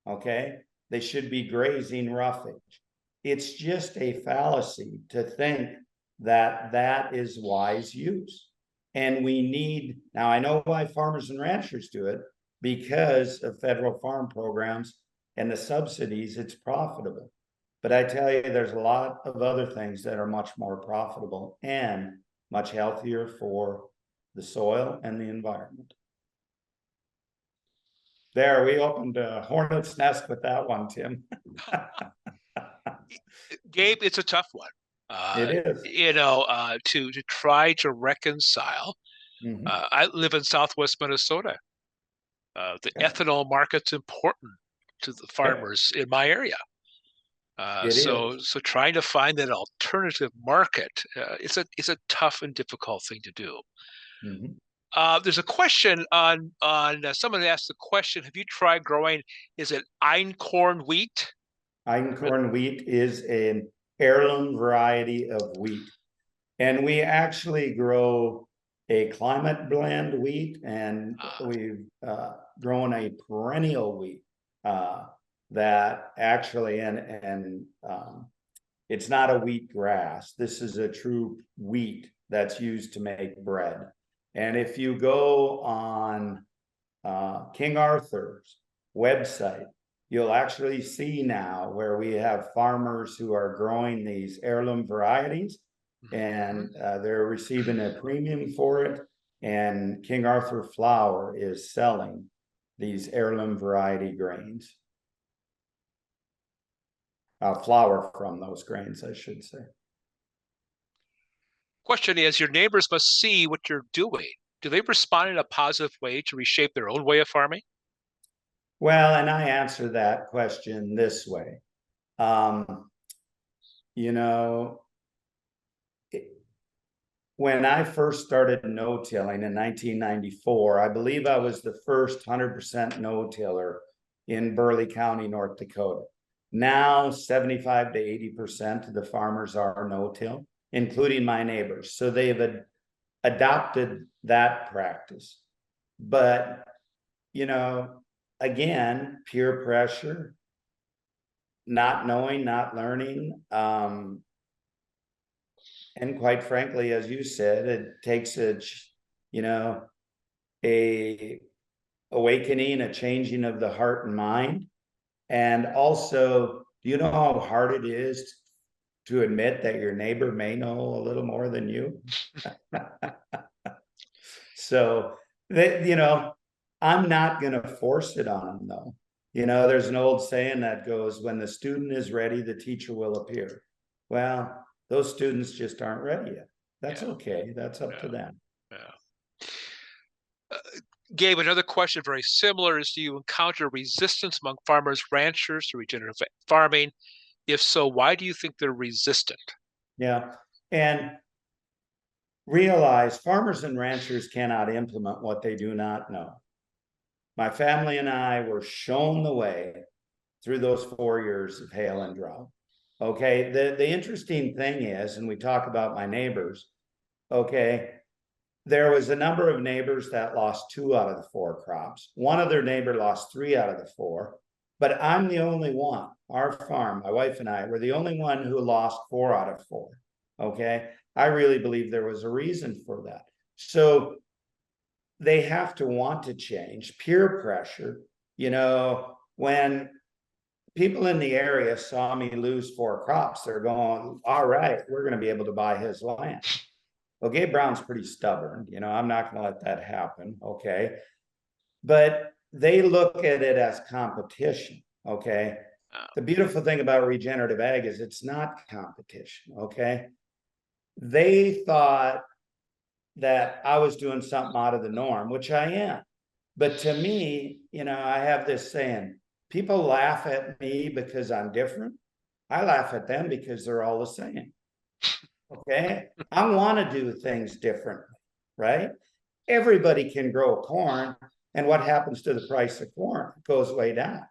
okay? They should be grazing roughage. It's just a fallacy to think that that is wise use. And we need, now I know why farmers and ranchers do it, because of federal farm programs and the subsidies, it's profitable. But I tell you, there's a lot of other things that are much more profitable and much healthier for the soil and the environment. There, we opened a hornet's nest with that one, Tim. Gabe, it's a tough one. It is. To try to reconcile. I live in Southwest Minnesota. The ethanol market's important to the farmers in my area. So trying to find that alternative market, it's a tough and difficult thing to do. There's a question on someone asked the question: have you tried growing? Is it einkorn wheat? Einkorn wheat is an heirloom variety of wheat, and we actually grow a climate blend wheat, and we've grown a perennial wheat that actually and it's not a wheat grass. This is a true wheat that's used to make bread. And if you go on King Arthur's website, you'll actually see now where we have farmers who are growing these heirloom varieties, and they're receiving a premium for it. And King Arthur Flour is selling these heirloom variety grains. Flour from those grains, I should say. Question is, your neighbors must see what you're doing. Do they respond in a positive way to reshape their own way of farming? Well, and I answer that question this way. When I first started no-tilling in 1994, I believe I was the first 100% no-tiller in Burleigh County, North Dakota. Now, 75 to 80% of the farmers are no-till, including my neighbors. So they've adopted that practice. But, again, peer pressure, not knowing, not learning, and quite frankly, as you said, it takes a awakening, a changing of the heart and mind. And also, do you know how hard it is to admit that your neighbor may know a little more than you. So that, you know, I'm not going to force it on them though. You know, there's an old saying that goes, when the student is ready, the teacher will appear. Well, those students just aren't ready yet. That's okay. That's up to them. Gabe, another question very similar is, do you encounter resistance among farmers, ranchers to regenerative farming? If so, why do you think they're resistant? Yeah. And realize farmers and ranchers cannot implement what they do not know. My family and I were shown the way through those 4 years of hail and drought. Okay. The interesting thing is, and we talk about my neighbors, okay, there was a number of neighbors that lost 2 out of the 4 crops. One other neighbor lost 3 out of the 4, but I'm the only one. Our farm, my wife and I, were the only one who lost 4 out of 4. Okay. I really believe there was a reason for that. So they have to want to change. Peer pressure, you know, when people in the area saw me lose 4 crops, they're going, all right, we're going to be able to buy his land. Well, Gabe Brown's pretty stubborn. You know, I'm not going to let that happen. Okay. But they look at it as competition. Okay. The beautiful thing about regenerative ag is it's not competition. Okay. They thought that I was doing something out of the norm, which I am. But to me, you know, I have this saying, people laugh at me because I'm different. I laugh at them because they're all the same. Okay. I want to do things differently, right? Everybody can grow corn. And what happens to the price of corn? It goes way down.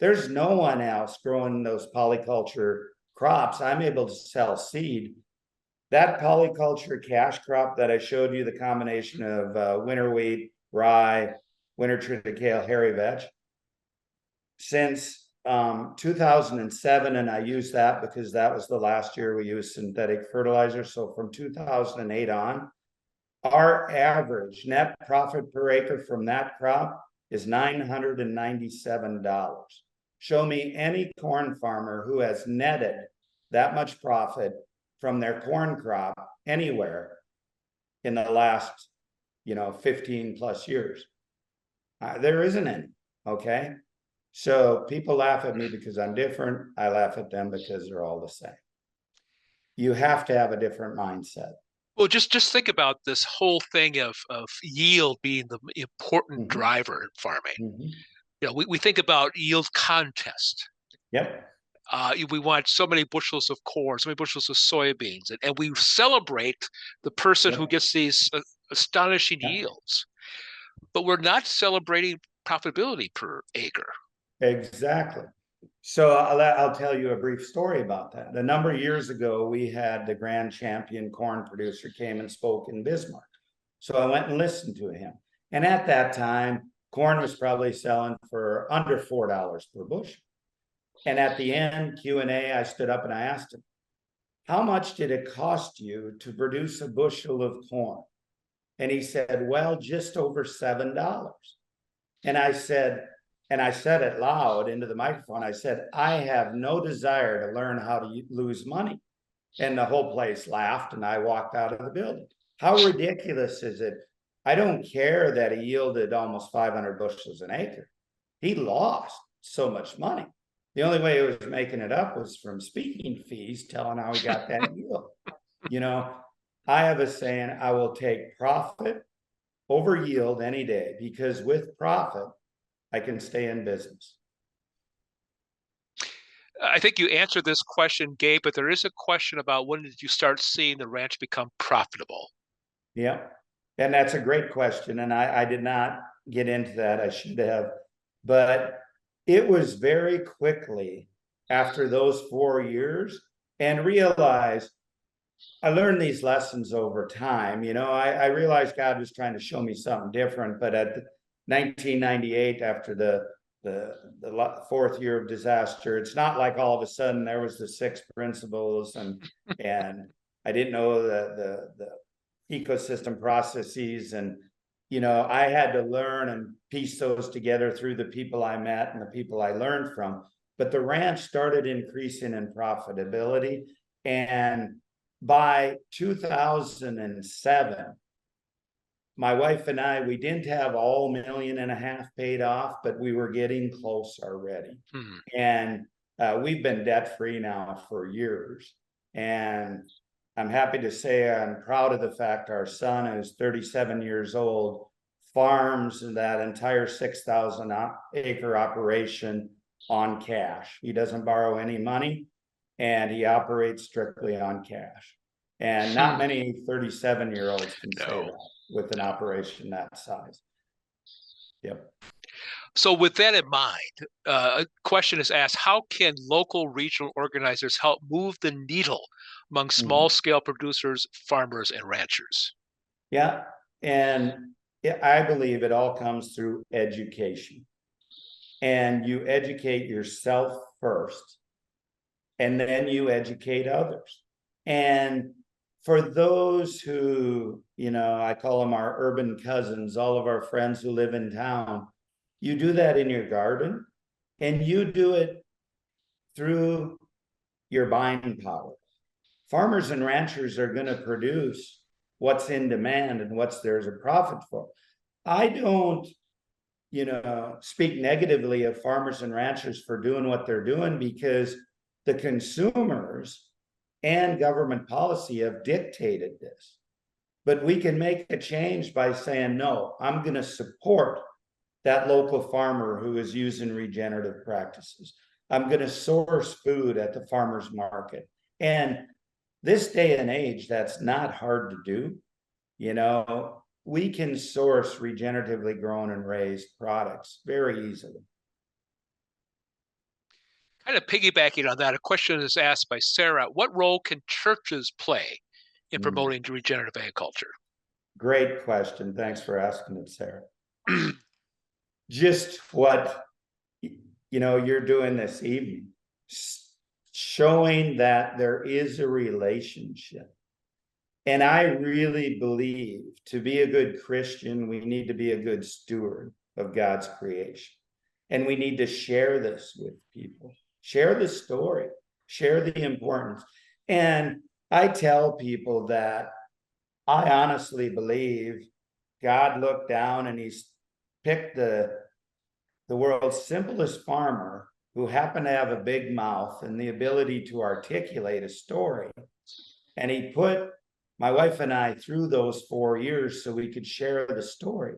There's no one else growing those polyculture crops. I'm able to sell seed. That polyculture cash crop that I showed you, the combination of winter wheat, rye, winter triticale, hairy vetch, since 2007, and I use that because that was the last year we used synthetic fertilizer. So from 2008 on, our average net profit per acre from that crop is $997. Show me any corn farmer who has netted that much profit from their corn crop anywhere in the last, 15 plus years. There isn't any. Okay. So people laugh at me because I'm different. I laugh at them because they're all the same. You have to have a different mindset. Well, just think about this whole thing of yield being the important driver in farming. We think about yield contest. Yep. We want so many bushels of corn, so many bushels of soybeans, and we celebrate the person who gets these astonishing yields. But we're not celebrating profitability per acre. Exactly. So I'll tell you a brief story about that. A number of years ago, we had the grand champion corn producer came and spoke in Bismarck. So I went and listened to him. And at that time, corn was probably selling for under $4 per bushel. And at the end, Q&A, I stood up and I asked him, how much did it cost you to produce a bushel of corn? And he said, well, just over $7. And I said it loud into the microphone. I said, I have no desire to learn how to lose money. And the whole place laughed and I walked out of the building. How ridiculous is it? I don't care that he yielded almost 500 bushels an acre. He lost so much money. The only way he was making it up was from speaking fees, telling how he got that yield. I have a saying, I will take profit over yield any day, because with profit, I can stay in business. I think you answered this question, Gabe, but there is a question about when did you start seeing the ranch become profitable? Yeah, and that's a great question. And I did not get into that. I should have. But it was very quickly after those 4 years, and realized I learned these lessons over time. I realized God was trying to show me something different. But at 1998, after the 4th year of disaster, it's not like all of a sudden there was the 6 principles and I didn't know the ecosystem processes, and I had to learn and piece those together through the people I met and the people I learned from. But the ranch started increasing in profitability, And by 2007, my wife and I, we didn't have all $1.5 million paid off, but we were getting close already. And we've been debt-free now for years. And I'm happy to say I'm proud of the fact our son, who's 37 years old, farms that entire 6,000 acre operation on cash. He doesn't borrow any money, and he operates strictly on cash. And not many 37-year-olds can say that with an operation that size. Yep. So with that in mind, a question is asked, how can local regional organizers help move the needle among small-scale producers, farmers, and ranchers? Yeah, and I believe it all comes through education. And you educate yourself first, and then you educate others. And for those who, I call them our urban cousins, all of our friends who live in town, you do that in your garden, and you do it through your buying power. Farmers and ranchers are going to produce what's in demand and what's there's a profit for. I don't, speak negatively of farmers and ranchers for doing what they're doing, because the consumers and government policy have dictated this. But we can make a change by saying, no, I'm going to support that local farmer who is using regenerative practices. I'm going to source food at the farmer's market. And this day and age, that's not hard to do. We can source regeneratively grown and raised products very easily. Kind of piggybacking on that, a question is asked by Sarah, what role can churches play in promoting regenerative agriculture? Great question. Thanks for asking it, Sarah. Just what, you're doing this evening, showing that there is a relationship. And I really believe to be a good Christian, we need to be a good steward of God's creation. And we need to share this with people, share the story, share the importance. And I tell people that I honestly believe God looked down and he's picked the world's simplest farmer who happened to have a big mouth and the ability to articulate a story. And he put my wife and I through those 4 years so we could share the story.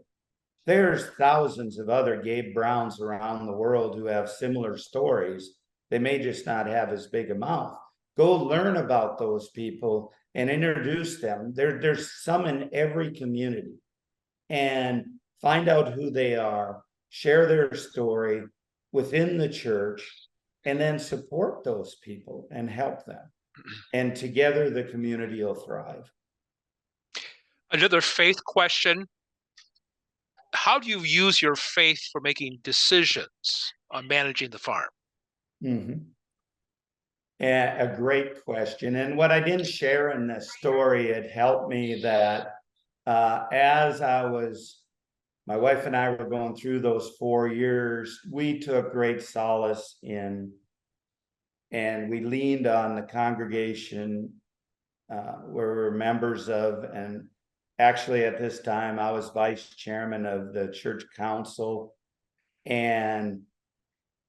There's thousands of other Gabe Browns around the world who have similar stories. They may just not have as big a mouth. Go learn about those people and introduce them. There's some in every community. And find out who they are, share their story within the church, and then support those people and help them. And together the community will thrive. Another faith question. How do you use your faith for making decisions on managing the farm? A great question. And what I didn't share in this story, it helped me that as my wife and I were going through those 4 years, we took great solace in, and we leaned on the congregation where we're members of. And actually at this time, I was vice chairman of the church council. And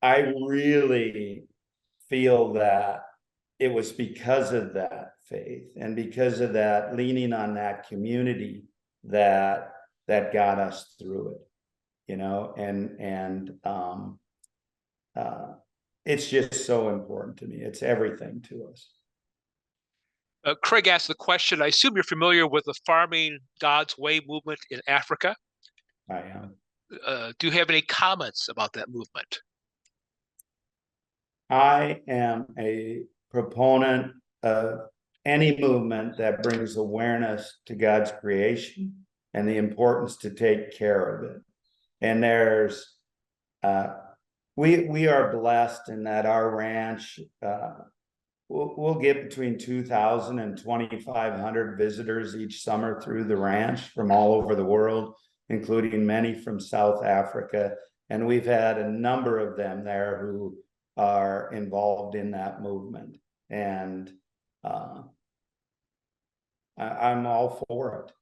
I really feel that it was because of that faith and because of that leaning on that community that got us through it, and it's just so important to me. It's everything to us. Craig asked the question, I assume you're familiar with the Farming God's Way movement in Africa. I am. Do you have any comments about that movement? I am a proponent of any movement that brings awareness to God's creation and the importance to take care of it. And there's, we are blessed in that our ranch, we'll get between 2,000 and 2,500 visitors each summer through the ranch from all over the world, including many from South Africa. And we've had a number of them there who are involved in that movement. And I'm all for it.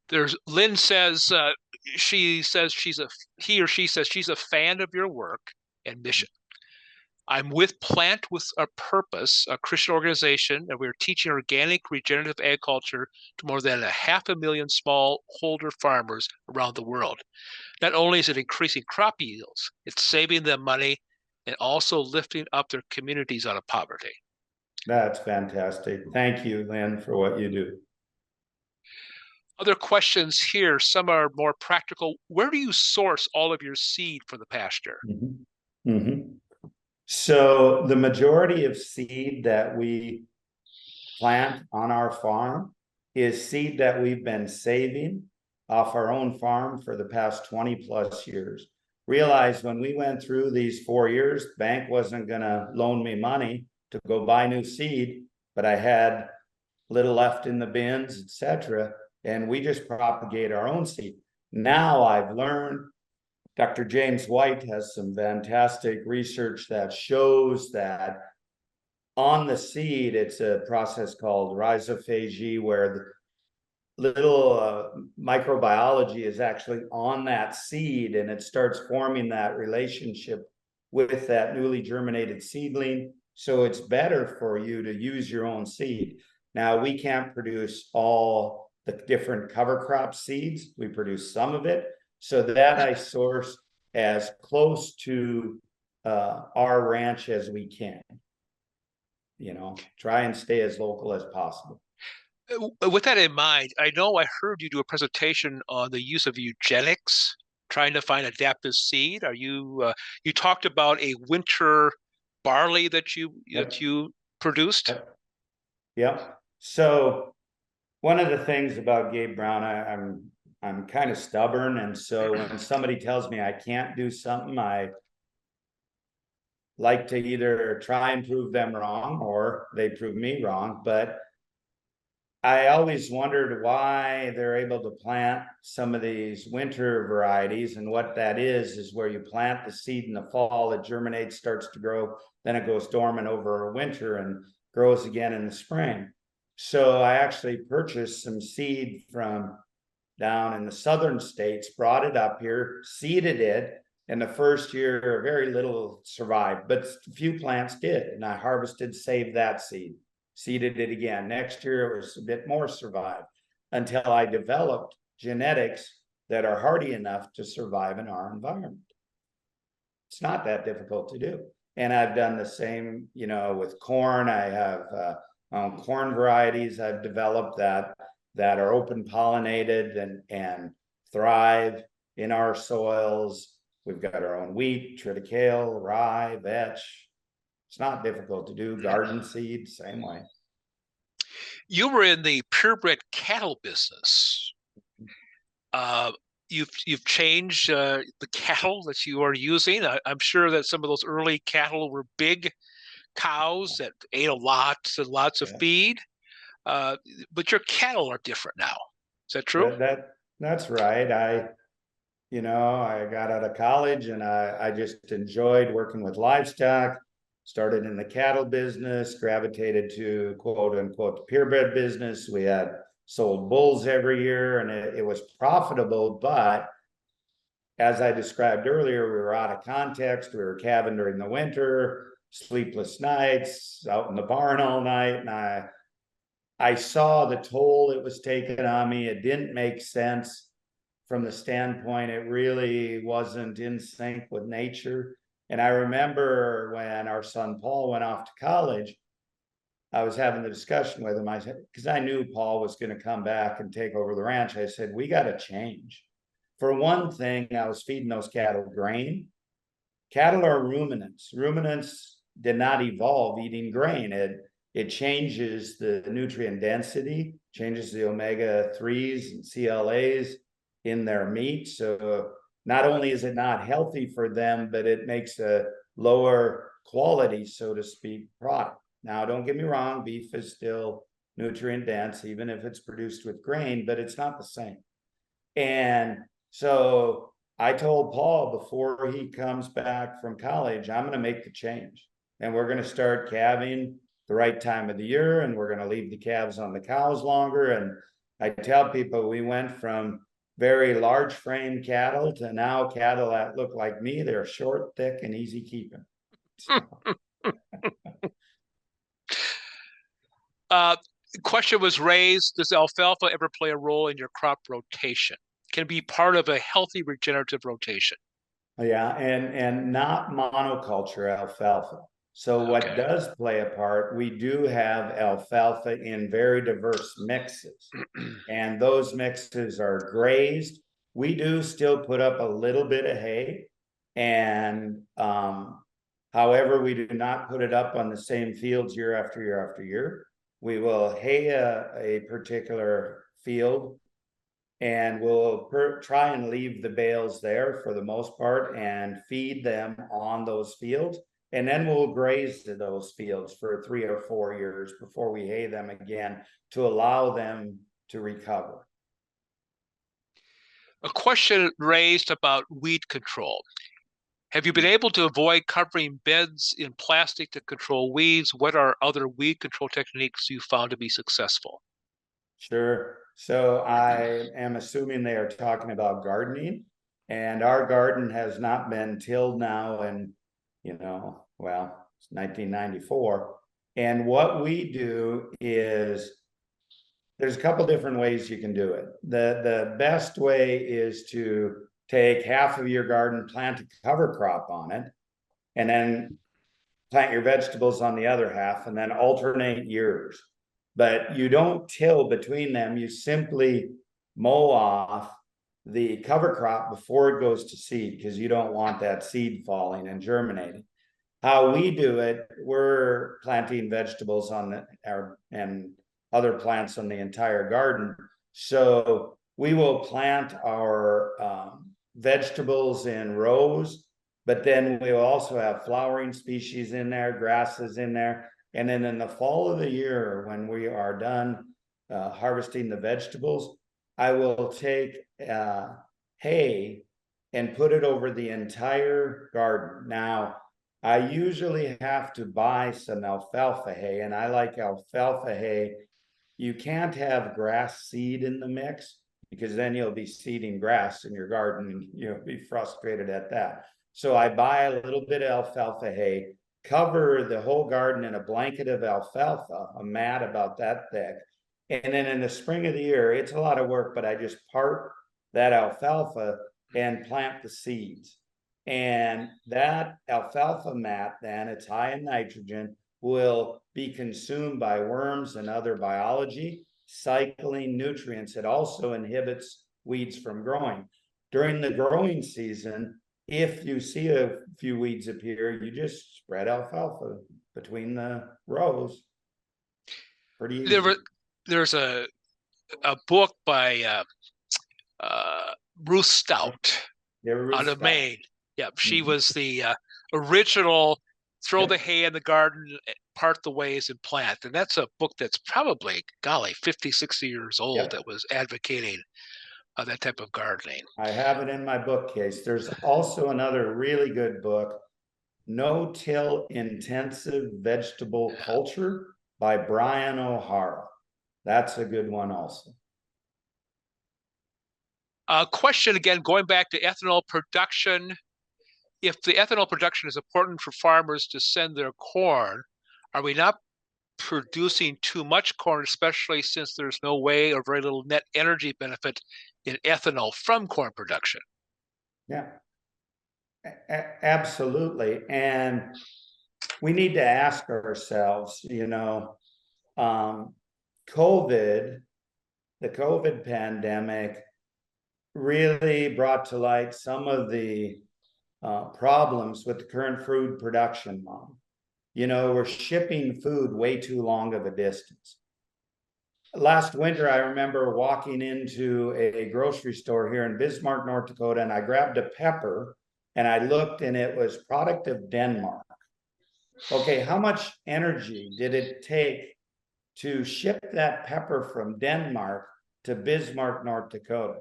There's Lynn says he or she says she's a fan of your work and mission. I'm with Plant with a Purpose, a Christian organization, and we're teaching organic regenerative agriculture to more than 500,000 smallholder farmers around the world. Not only is it increasing crop yields, it's saving them money and also lifting up their communities out of poverty. That's fantastic. Thank you, Lynn, for what you do. Other questions here, some are more practical. Where do you source all of your seed for the pasture? Mm-hmm. Mm-hmm. So the majority of seed that we plant on our farm is seed that we've been saving off our own farm for the past 20 plus years. Realized when we went through these 4 years, the bank wasn't going to loan me money to go buy new seed, but I had little left in the bins, etc. And we just propagate our own seed. Now I've learned, Dr. James White has some fantastic research that shows that on the seed, it's a process called rhizophagy, where the little microbiology is actually on that seed, and it starts forming that relationship with that newly germinated seedling. So it's better for you to use your own seed. Now, we can't produce all the different cover crop seeds. We produce some of it. So that I source as close to our ranch as we can. You know, try and stay as local as possible. With that in mind, I know I heard you do a presentation on the use of eugenics, trying to find adaptive seed. Are you you talked about a winter barley that you produced? Yep. Yep. So one of the things about Gabe Brown, I'm kind of stubborn, and so when somebody tells me I can't do something, I like to either try and prove them wrong or they prove me wrong. But I always wondered why they're able to plant some of these winter varieties, and what that is where you plant the seed in the fall, it germinates, starts to grow, then it goes dormant over a winter and grows again in the spring. So I actually purchased some seed from down in the southern states, brought it up here, seeded it. And the first year, very little survived, but a few plants did. And I harvested, saved that seed, seeded it again. Next year, it was a bit more survived, until I developed genetics that are hardy enough to survive in our environment. It's not that difficult to do. And I've done the same, you know, with corn. I have corn varieties I've developed that are open pollinated and thrive in our soils. We've got our own wheat, triticale, rye, vetch. It's not difficult to do. Garden seed, same way. You were in the purebred cattle business. You've changed the cattle that you are using. I'm sure that some of those early cattle were big cows that ate a lot and lots of feed. But your cattle are different now. Is that true? That's right. I got out of college and I just enjoyed working with livestock, started in the cattle business, gravitated to quote unquote the purebred business. We had sold bulls every year, and it was profitable, but as I described earlier, we were out of context. We were calving during the winter, sleepless nights, out in the barn all night, and I saw the toll it was taking on me. It didn't make sense from the standpoint, it really wasn't in sync with nature. And I remember when our son Paul went off to college, I was having the discussion with him. I said, because I knew Paul was going to come back and take over the ranch. I said, we got to change. For one thing, I was feeding those cattle grain. Cattle are ruminants. Ruminants did not evolve eating grain. It changes the nutrient density, changes the omega-3s and CLAs in their meat. So not only is it not healthy for them, but it makes a lower quality, so to speak, product. Now, don't get me wrong, beef is still nutrient dense, even if it's produced with grain, but it's not the same. And so I told Paul before he comes back from college, I'm going to make the change. and we're going to start calving the right time of the year, and we're going to leave the calves on the cows longer. And I tell people we went from very large frame cattle to now cattle that look like me. They're short, thick, and easy keeping. Question was raised, does alfalfa ever play a role in your crop rotation? Can it be part of a healthy regenerative rotation? Yeah, and not monoculture alfalfa. So what does play a part, we do have alfalfa in very diverse mixes. And those mixes are grazed. We do still put up a little bit of hay. And however, we do not put it up on the same fields year after year after year. We will hay a particular field, and we'll try and leave the bales there for the most part and feed them on those fields. And then we'll graze to those fields for 3 or 4 years before we hay them again to allow them to recover. A question raised about weed control. Have you been able to avoid covering beds in plastic to control weeds? What are other weed control techniques you found to be successful? Sure. So I am assuming they are talking about gardening, and our garden has not been tilled now in, well, it's 1994. And what we do is there's a couple different ways you can do it. The best way is to take half of your garden, plant a cover crop on it, and then plant your vegetables on the other half, and then alternate years. But you don't till between them. You simply mow off the cover crop before it goes to seed, because you don't want that seed falling and germinating. How we do it, we're planting vegetables on and other plants on the entire garden. So we will plant our vegetables in rows, but then we will also have flowering species in there, grasses in there. And then in the fall of the year, when we are done harvesting the vegetables, I will take hay and put it over the entire garden. Now, I usually have to buy some alfalfa hay, and I like alfalfa hay. You can't have grass seed in the mix, because then you'll be seeding grass in your garden and you'll be frustrated at that. So I buy a little bit of alfalfa hay, cover the whole garden in a blanket of alfalfa, a mat about that thick. And then in the spring of the year, it's a lot of work, but I just part that alfalfa and plant the seeds. And that alfalfa mat, then it's high in nitrogen, will be consumed by worms and other biology, cycling nutrients. It also inhibits weeds from growing. During the growing season, if you see a few weeds appear, you just spread alfalfa between the rows. Pretty easy. There's a book by Ruth Stout out of Maine. Yeah, she was the original throw the hay in the garden, part the ways and plant. And that's a book that's probably, golly, 50, 60 years old that was advocating that type of gardening. I have it in my bookcase. There's also another really good book, No-Till Intensive Vegetable Culture by Brian O'Hara. That's a good one also. Question again, going back to ethanol production. If the ethanol production is important for farmers to send their corn, are we not producing too much corn, especially since there's no way or very little net energy benefit in ethanol from corn production? Yeah, absolutely. And we need to ask ourselves, COVID, the COVID pandemic really brought to light some of the problems with the current food production model. We're shipping food way too long of a distance. Last winter, I remember walking into a grocery store here in Bismarck, North Dakota, and I grabbed a pepper, and I looked, and it was product of Denmark. Okay, how much energy did it take to ship that pepper from Denmark to Bismarck, North Dakota?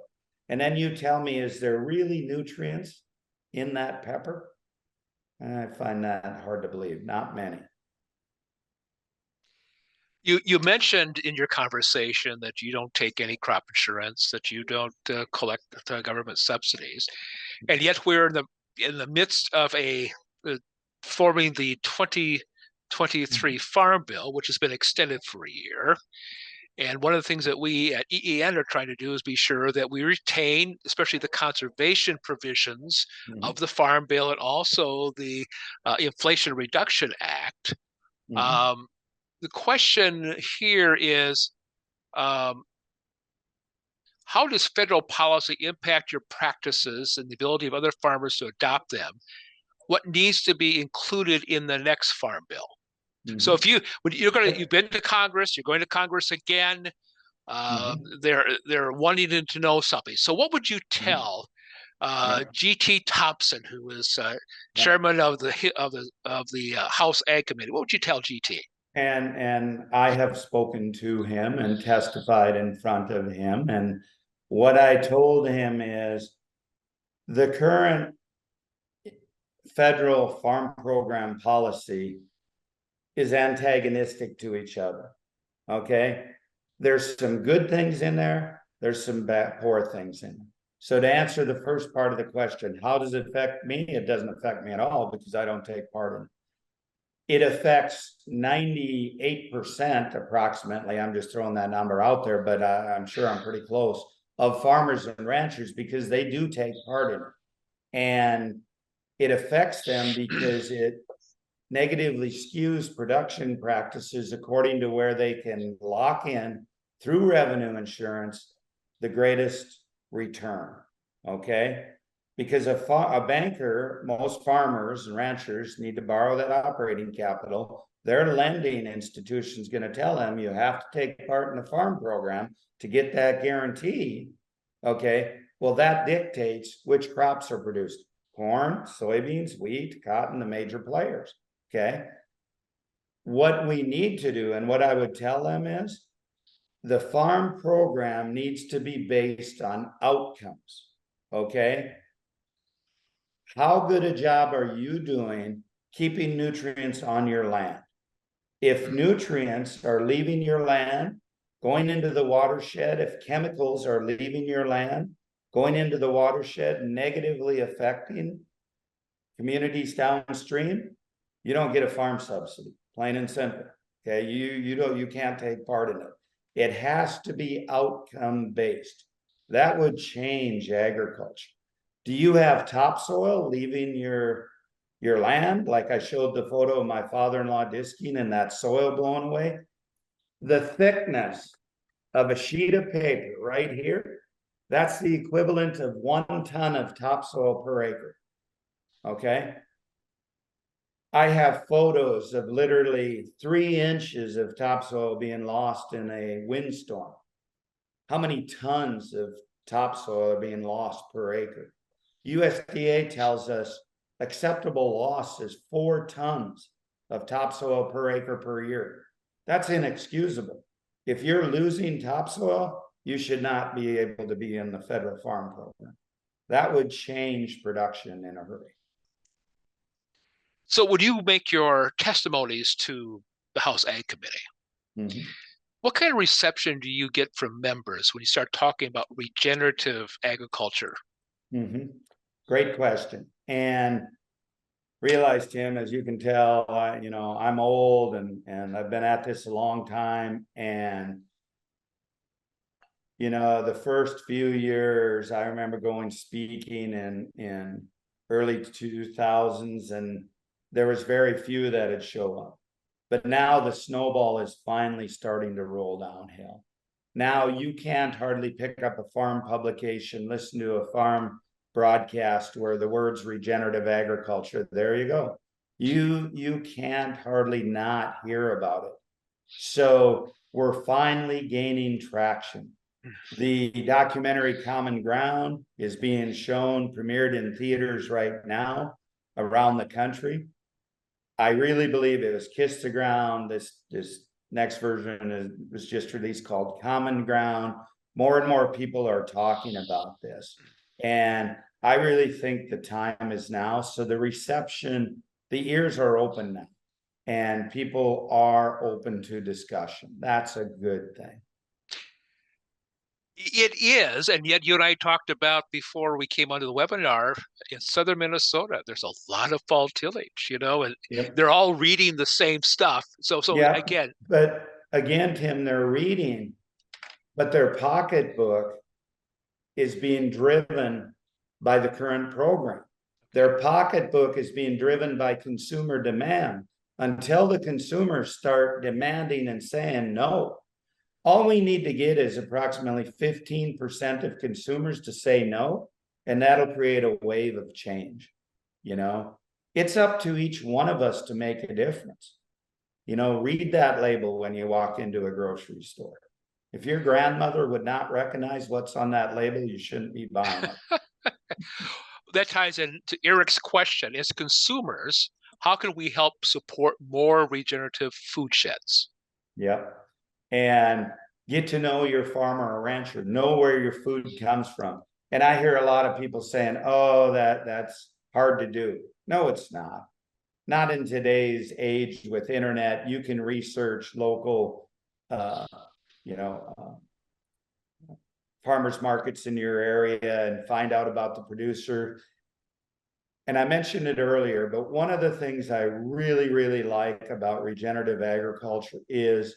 And then you tell me, is there really nutrients in that pepper? I find that hard to believe. Not many. You mentioned in your conversation that you don't take any crop insurance, that you don't collect government subsidies, and yet we're in the midst of forming the 2023 Farm Bill, which has been extended for a year. And one of the things that we at EEN are trying to do is be sure that we retain, especially the conservation provisions of the Farm Bill and also the Inflation Reduction Act. The question here is, how does federal policy impact your practices and the ability of other farmers to adopt them? What needs to be included in the next Farm Bill? So if you've been to Congress, you're going to Congress again, they're wanting to know something. So what would you tell GT Thompson, who is chairman of the House Ag Committee? What would you tell GT? And I have spoken to him and testified in front of him. And what I told him is the current federal farm program policy is antagonistic to each other. Okay. There's some good things in there. There's some poor things in there. So to answer the first part of the question, how does it affect me? It doesn't affect me at all because I don't take part in it. It affects 98% approximately. I'm just throwing that number out there, but I'm sure I'm pretty close, of farmers and ranchers because they do take part in it. And it affects them because it negatively skews production practices according to where they can lock in through revenue insurance the greatest return. Okay. Because a banker, most farmers and ranchers need to borrow that operating capital. Their lending institution is going to tell them you have to take part in the farm program to get that guarantee. Okay. Well, that dictates which crops are produced. Corn, soybeans, wheat, cotton, the major players. Okay. What we need to do, and what I would tell them is the farm program needs to be based on outcomes. Okay. How good a job are you doing keeping nutrients on your land? If nutrients are leaving your land, going into the watershed, if chemicals are leaving your land, going into the watershed, negatively affecting communities downstream, you don't get a farm subsidy, plain and simple. Okay, you can't take part in it. It has to be outcome based. That would change agriculture. Do you have topsoil leaving your land? Like I showed the photo of my father-in-law disking and that soil blowing away. The thickness of a sheet of paper right here, that's the equivalent of 1 ton of topsoil per acre. Okay. I have photos of literally 3 inches of topsoil being lost in a windstorm. How many tons of topsoil are being lost per acre? USDA tells us acceptable loss is 4 tons of topsoil per acre per year. That's inexcusable. If you're losing topsoil, you should not be able to be in the federal farm program. That would change production in a hurry. So when you make your testimonies to the House Ag Committee, what kind of reception do you get from members when you start talking about regenerative agriculture? Great question. And realize, Tim, as you can tell, I'm old and I've been at this a long time. And, the first few years, I remember going speaking in early 2000s, and there was very few that had show up. But now the snowball is finally starting to roll downhill. Now you can't hardly pick up a farm publication, listen to a farm broadcast where the words regenerative agriculture, there you go. You can't hardly not hear about it. So we're finally gaining traction. The documentary Common Ground is being shown, premiered in theaters right now around the country. I really believe it was Kiss the Ground. This next version was just released called Common Ground. More and more people are talking about this. And I really think the time is now. So the reception the ears are open now, and people are open to discussion. That's a good thing. It is, and yet you and I talked about before we came onto the webinar, in southern Minnesota, there's a lot of fall tillage, and Yep. they're all reading the same stuff. So Yeah, again, but again, Tim, they're reading, but their pocketbook is being driven by the current program. Their pocketbook is being driven by consumer demand. Until the consumers start demanding and saying no, all we need to get is approximately 15% of consumers to say no, and that'll create a wave of change. It's up to each one of us to make a difference. Read that label when you walk into a grocery store. If your grandmother would not recognize what's on that label, you shouldn't be buying it. That ties into Eric's question. As consumers, how can we help support more regenerative food sheds? Yep. And get to know your farmer or rancher, know where your food comes from. And I hear a lot of people saying, oh, that's hard to do. No, it's not. Not in today's age with internet. You can research local, farmers markets in your area and find out about the producer. And I mentioned it earlier, but one of the things I really, really like about regenerative agriculture is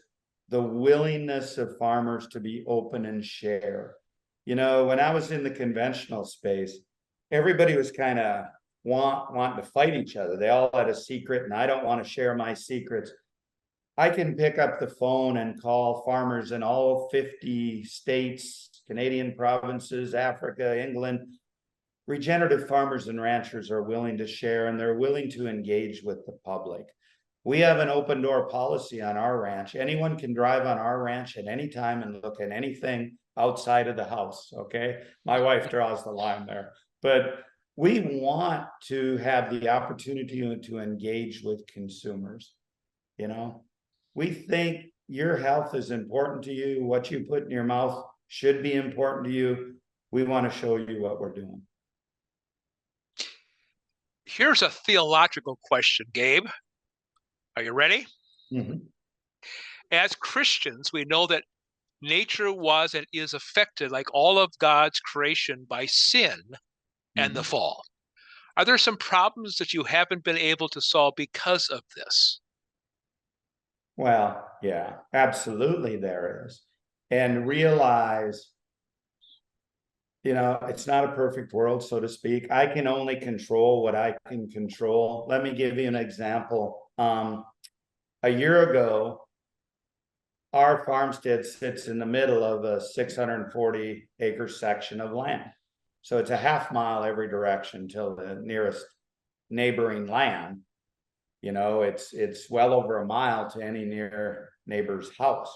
the willingness of farmers to be open and share. When I was in the conventional space, everybody was kind of wanting to fight each other. They all had a secret, and I don't want to share my secrets. I can pick up the phone and call farmers in all 50 states, Canadian provinces, Africa, England. Regenerative farmers and ranchers are willing to share, and they're willing to engage with the public. We have an open door policy on our ranch. Anyone can drive on our ranch at any time and look at anything outside of the house. Okay. My wife draws the line there, but we want to have the opportunity to engage with consumers. We think your health is important to you. What you put in your mouth should be important to you. We want to show you what we're doing. Here's a theological question, Gabe. Are you ready? Mm-hmm. As Christians, we know that nature was and is affected, like all of God's creation, by sin and the fall. Are there some problems that you haven't been able to solve because of this? Well, yeah, absolutely there is. And realize, it's not a perfect world, so to speak. I can only control what I can control. Let me give you an example. A year ago, our farmstead sits in the middle of a 640 acre section of land. So it's a half mile every direction till the nearest neighboring land. It's well over a mile to any near neighbor's house.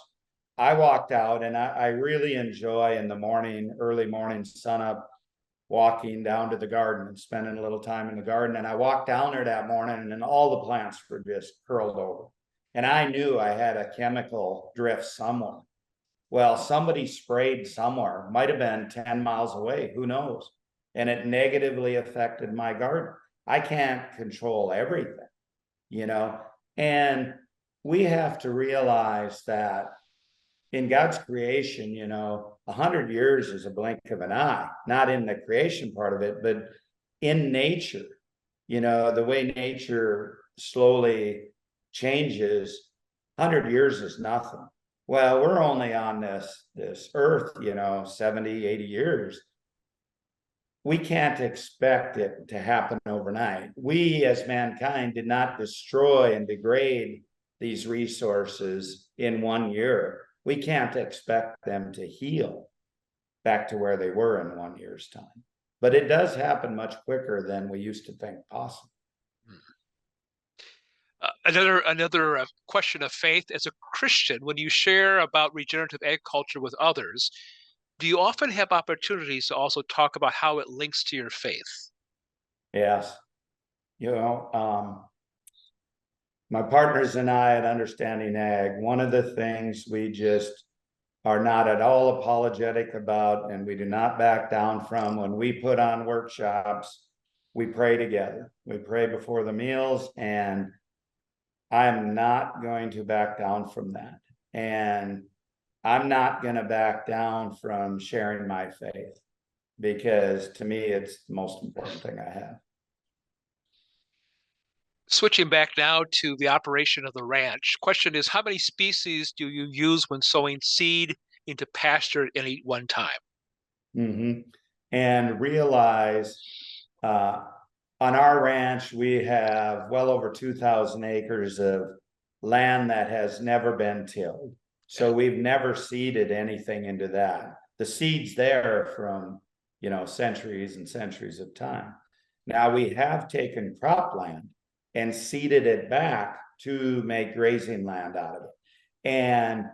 I walked out, and I really enjoy in the morning, early morning sun up, walking down to the garden and spending a little time in the garden. And I walked down there that morning, and all the plants were just curled over. And I knew I had a chemical drift somewhere. Well, somebody sprayed somewhere, might have been 10 miles away, who knows? And it negatively affected my garden. I can't control everything, and we have to realize that in God's creation, 100 years is a blink of an eye, not in the creation part of it, but in nature, the way nature slowly changes. 100 years is nothing. Well, we're only on this earth, 70, 80 years. We can't expect it to happen overnight. We as mankind did not destroy and degrade these resources in 1 year. We can't expect them to heal back to where they were in 1 year's time. But it does happen much quicker than we used to think possible. Another question of faith. As a Christian, when you share about regenerative agriculture with others, do you often have opportunities to also talk about how it links to your faith? Yes. My partners and I at Understanding Ag, one of the things we just are not at all apologetic about, and we do not back down from when we put on workshops, we pray together. We pray before the meals, and I'm not going to back down from that. And I'm not going to back down from sharing my faith, because to me, it's the most important thing I have. Switching back now to the operation of the ranch. Question is, how many species do you use when sowing seed into pasture at any one time? And realize on our ranch, we have well over 2,000 acres of land that has never been tilled. So we've never seeded anything into that. The seed's there from, centuries and centuries of time. Now we have taken cropland and seeded it back to make grazing land out of it. And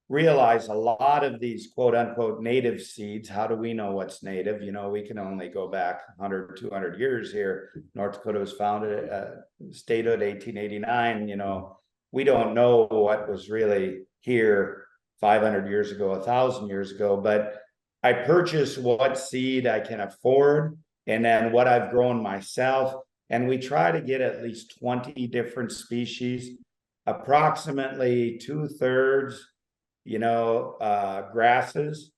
realize a lot of these quote unquote native seeds, how do we know what's native? We can only go back 100, 200 years here. North Dakota was founded, statehood 1889. We don't know what was really here 500 years ago, 1,000 years ago, but I purchase what seed I can afford and then what I've grown myself. And we try to get at least 20 different species, approximately 2/3 grasses,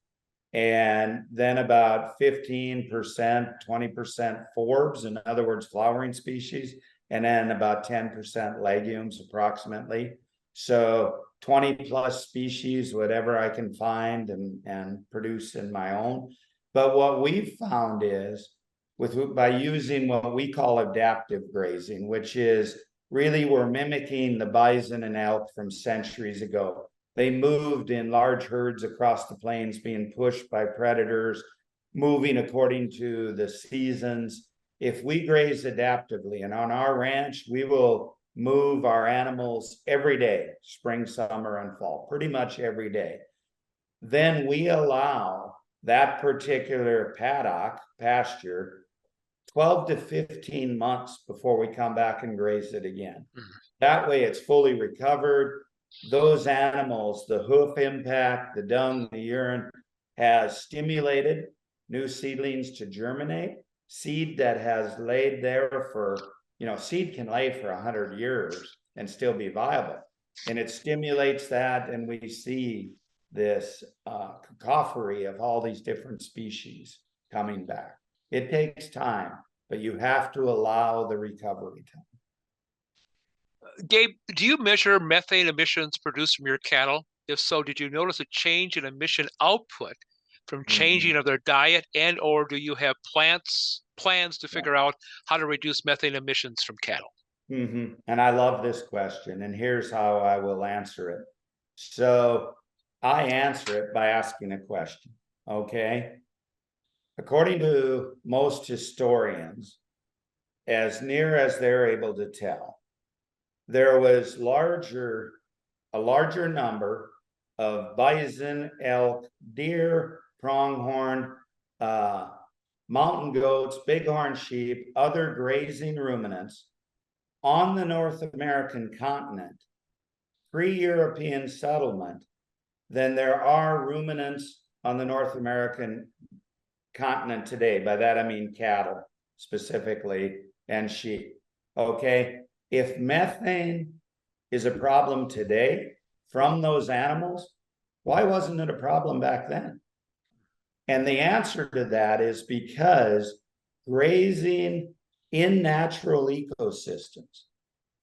and then about 15%, 20% forbs, in other words, flowering species, and then about 10% legumes approximately. So 20 plus species, whatever I can find and produce in my own. But what we've found is by using what we call adaptive grazing, which is really we're mimicking the bison and elk from centuries ago. They moved in large herds across the plains, being pushed by predators, moving according to the seasons. If we graze adaptively, and on our ranch, we will move our animals every day, spring, summer, and fall, pretty much every day. Then we allow that particular pasture 12 to 15 months before we come back and graze it again. That way it's fully recovered. Those animals, the hoof impact, the dung, the urine, has stimulated new seedlings to germinate. Seed that has laid there for, seed can lay for 100 years and still be viable. And it stimulates that, and we see this cacophony of all these different species coming back. It takes time, but you have to allow the recovery time. Gabe, do you measure methane emissions produced from your cattle? If so, did you notice a change in emission output from changing of their diet, and or do you have plans to figure out how to reduce methane emissions from cattle? And I love this question, and here's how I will answer it. So I answer it by asking a question, okay? According to most historians, as near as they're able to tell, there was a larger number of bison, elk, deer, pronghorn, mountain goats, bighorn sheep, other grazing ruminants on the North American continent, pre-European settlement, than there are ruminants on the North American continent today. By that I mean cattle specifically and sheep. Okay, if methane is a problem today from those animals, why wasn't it a problem back then? And the answer to that is because grazing in natural ecosystems,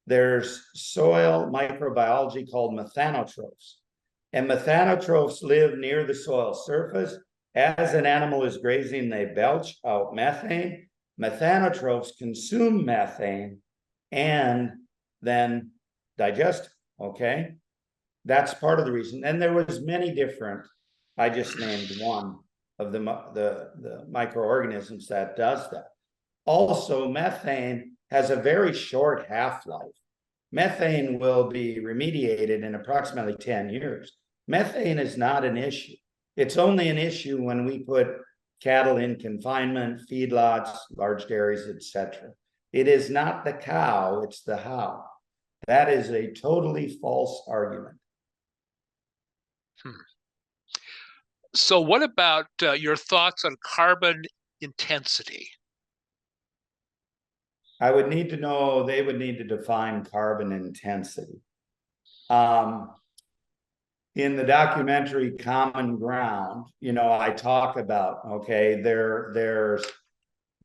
there's soil microbiology called methanotrophs. And methanotrophs live near the soil surface. As an animal is grazing, they belch out methane. Methanotrophs consume methane and then digest it, okay? That's part of the reason. And there was many different, I just named one of the microorganisms that does that. Also, methane has a very short half-life. Methane will be remediated in approximately 10 years. Methane is not an issue. It's only an issue when we put cattle in confinement, feedlots, large dairies, etc. It is not the cow, it's the how. That is a totally false argument. So what about your thoughts on carbon intensity? I would need to know, they would need to define carbon intensity. In the documentary Common Ground, you know, I talk about, okay, there's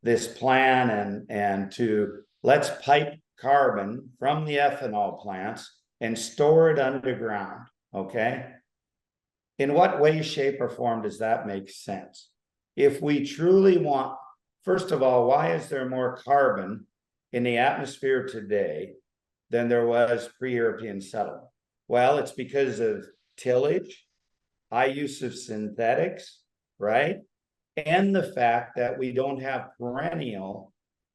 this plan and to let's pipe carbon from the ethanol plants and store it underground, okay? In what way, shape, or form does that make sense? If we truly want, first of all, why is there more carbon in the atmosphere today than there was pre-European settlement? Well, it's because of tillage, high use of synthetics, right? And the fact that we don't have perennial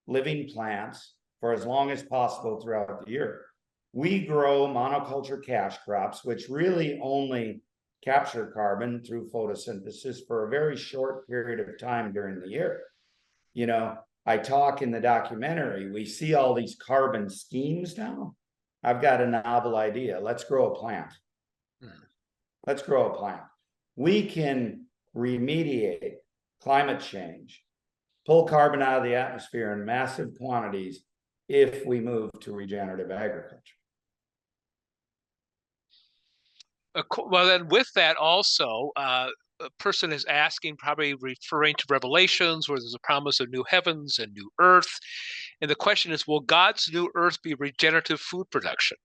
living plants for as long as possible throughout the year. We grow monoculture cash crops, which really only capture carbon through photosynthesis for a very short period of time during the year. You know, I talk in the documentary, we see all these carbon schemes now. I've got a novel idea. Let's grow a plant. Let's grow a plant. We can remediate climate change, pull carbon out of the atmosphere in massive quantities if we move to regenerative agriculture. Well, then with that also, a person is asking, probably referring to Revelations, where there's a promise of new heavens and new earth. And the question is, will God's new earth be regenerative food production?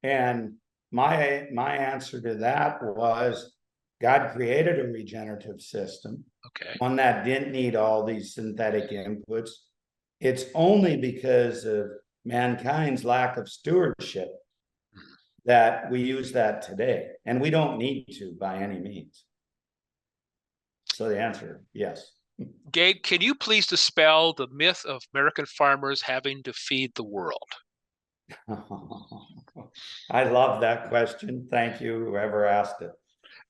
And my answer to that was, God created a regenerative system, okay, one that didn't need all these synthetic inputs. It's only because of mankind's lack of stewardship that we use that today, and we don't need to by any means. So the answer, yes. Gabe, can you please dispel the myth of American farmers having to feed the world? I love that question. Thank you, whoever asked it.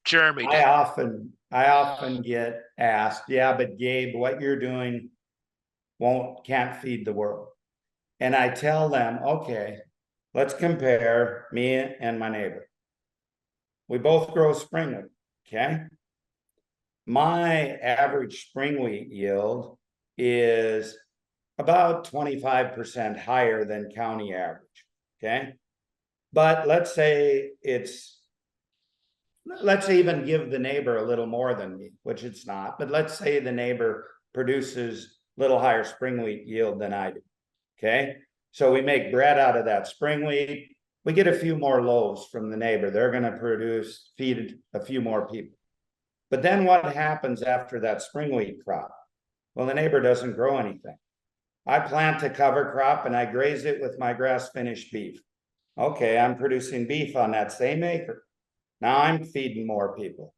Jeremy. I often get asked, yeah, but Gabe, what you're doing can't feed the world. And I tell them, okay, let's compare me and my neighbor. We both grow spring wheat, okay? My average spring wheat yield is about 25% higher than county average, okay? But let's even give the neighbor a little more than me, which it's not, but let's say the neighbor produces a little higher spring wheat yield than I do, okay? So we make bread out of that spring wheat. We get a few more loaves from the neighbor. They're gonna feed a few more people. But then what happens after that spring wheat crop? Well, the neighbor doesn't grow anything. I plant a cover crop and I graze it with my grass-finished beef. Okay, I'm producing beef on that same acre. Now I'm feeding more people.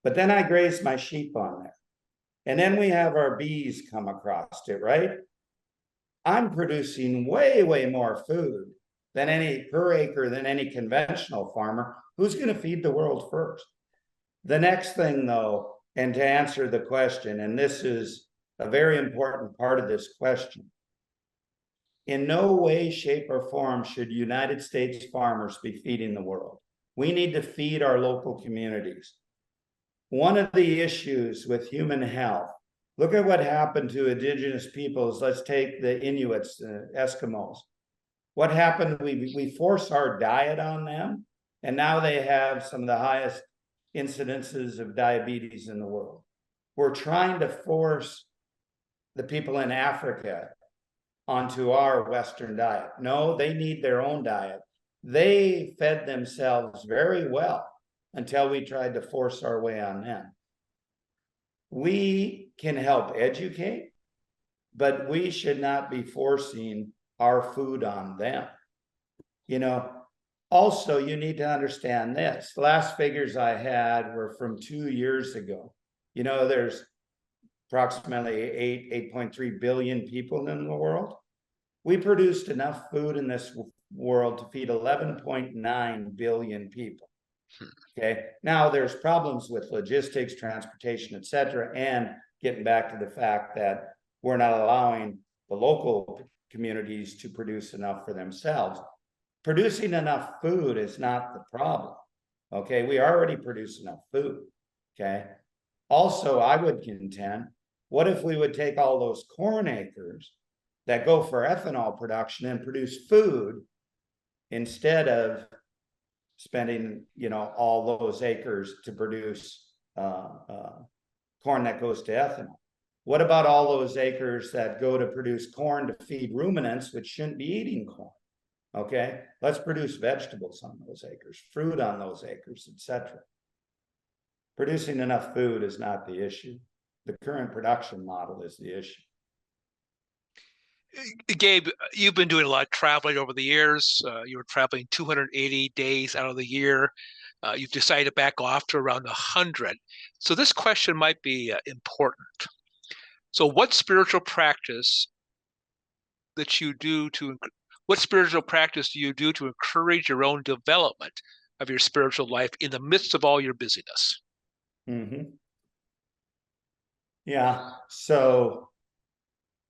But then I graze my sheep on there. And then we have our bees come across it, right? I'm producing way, way more food than any per acre than any conventional farmer. Who's going to feed the world first? The next thing, though, and to answer the question, and this is a very important part of this question, in no way, shape, or form should United States farmers be feeding the world. We need to feed our local communities. One of the issues with human health, look at what happened to indigenous peoples. Let's take the Inuits, Eskimos. What happened? We force our diet on them, and now they have some of the highest incidences of diabetes in the world. We're trying to force the people in Africa onto our Western diet. No, they need their own diet. They fed themselves very well until we tried to force our way on them. We can help educate, but we should not be forcing our food on them. You know, also, you need to understand this. The last figures I had were from 2 years ago. You know, there's approximately 8.3 billion people in the world. We produced enough food in this world to feed 11.9 billion people. Okay, now there's problems with logistics, transportation, et cetera, and getting back to the fact that we're not allowing the local communities to produce enough for themselves. Producing enough food is not the problem. Okay, we already produce enough food. Okay, also, I would contend, what if we would take all those corn acres that go for ethanol production and produce food instead of spending, all those acres to produce corn that goes to ethanol. What about all those acres that go to produce corn to feed ruminants, which shouldn't be eating corn? Okay, let's produce vegetables on those acres, fruit on those acres, etc. Producing enough food is not the issue. The current production model is the issue. Gabe, you've been doing a lot of traveling over the years. You were traveling 280 days out of the year. You've decided to back off to around 100. So this question might be important. So what spiritual practice do you do to encourage your own development of your spiritual life in the midst of all your busyness? Mm-hmm. Yeah. So,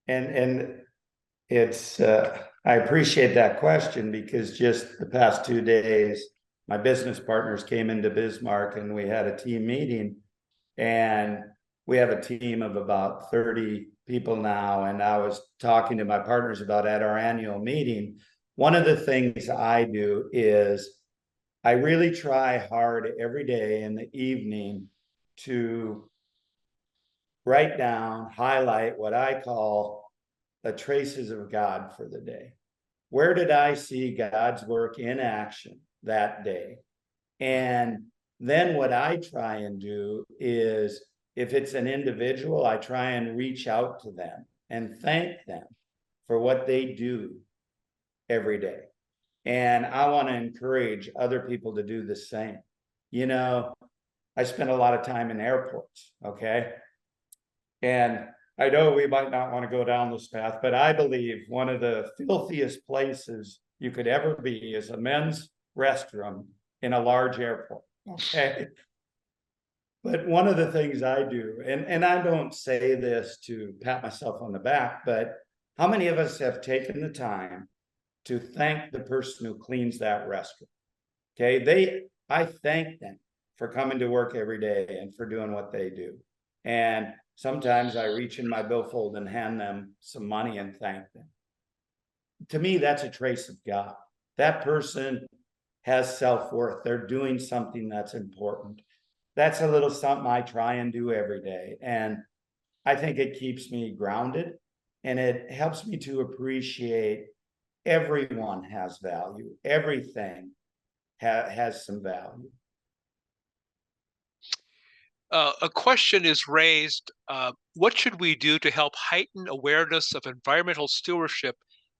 and it's, I appreciate that question, because just the past 2 days, my business partners came into Bismarck and we had a team meeting, and we have a team of about 30 people now. And I was talking to my partners about at our annual meeting, one of the things I do is I really try hard every day in the evening to write down, highlight what I call the traces of God for the day. Where did I see God's work in action that day? And then what I try and do is, if it's an individual, I try and reach out to them and thank them for what they do every day. And I want to encourage other people to do the same. I spend a lot of time in airports, okay? And I know we might not want to go down this path, but I believe one of the filthiest places you could ever be is a men's restroom in a large airport, okay? But one of the things I do, and I don't say this to pat myself on the back, but how many of us have taken the time to thank the person who cleans that restroom? Okay, I thank them for coming to work every day and for doing what they do. And sometimes I reach in my billfold and hand them some money and thank them. To me, that's a trace of God. That person has self-worth. They're doing something that's important. That's a little something I try and do every day. And I think it keeps me grounded, and it helps me to appreciate everyone has value. Everything has some value. A question is raised, what should we do to help heighten awareness of environmental stewardship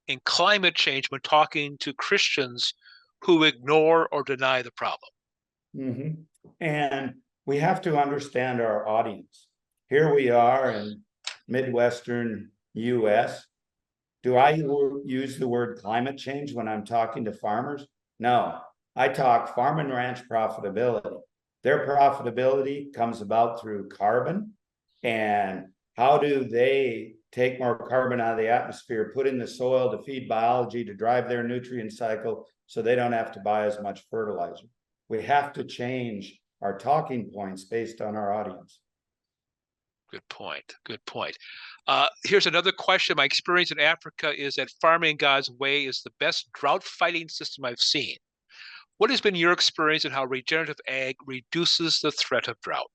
and climate change when talking to Christians who ignore or deny the problem? Mm-hmm. And we have to understand our audience. Here we are in Midwestern US. Do I use the word climate change when I'm talking to farmers? No, I talk farm and ranch profitability. Their profitability comes about through carbon, and how do they take more carbon out of the atmosphere, put in the soil to feed biology, to drive their nutrient cycle so they don't have to buy as much fertilizer. We have to change our talking points based on our audience. Good point. Good point. Here's another question. My experience in Africa is that farming God's way is the best drought-fighting system I've seen. What has been your experience in how regenerative ag reduces the threat of drought?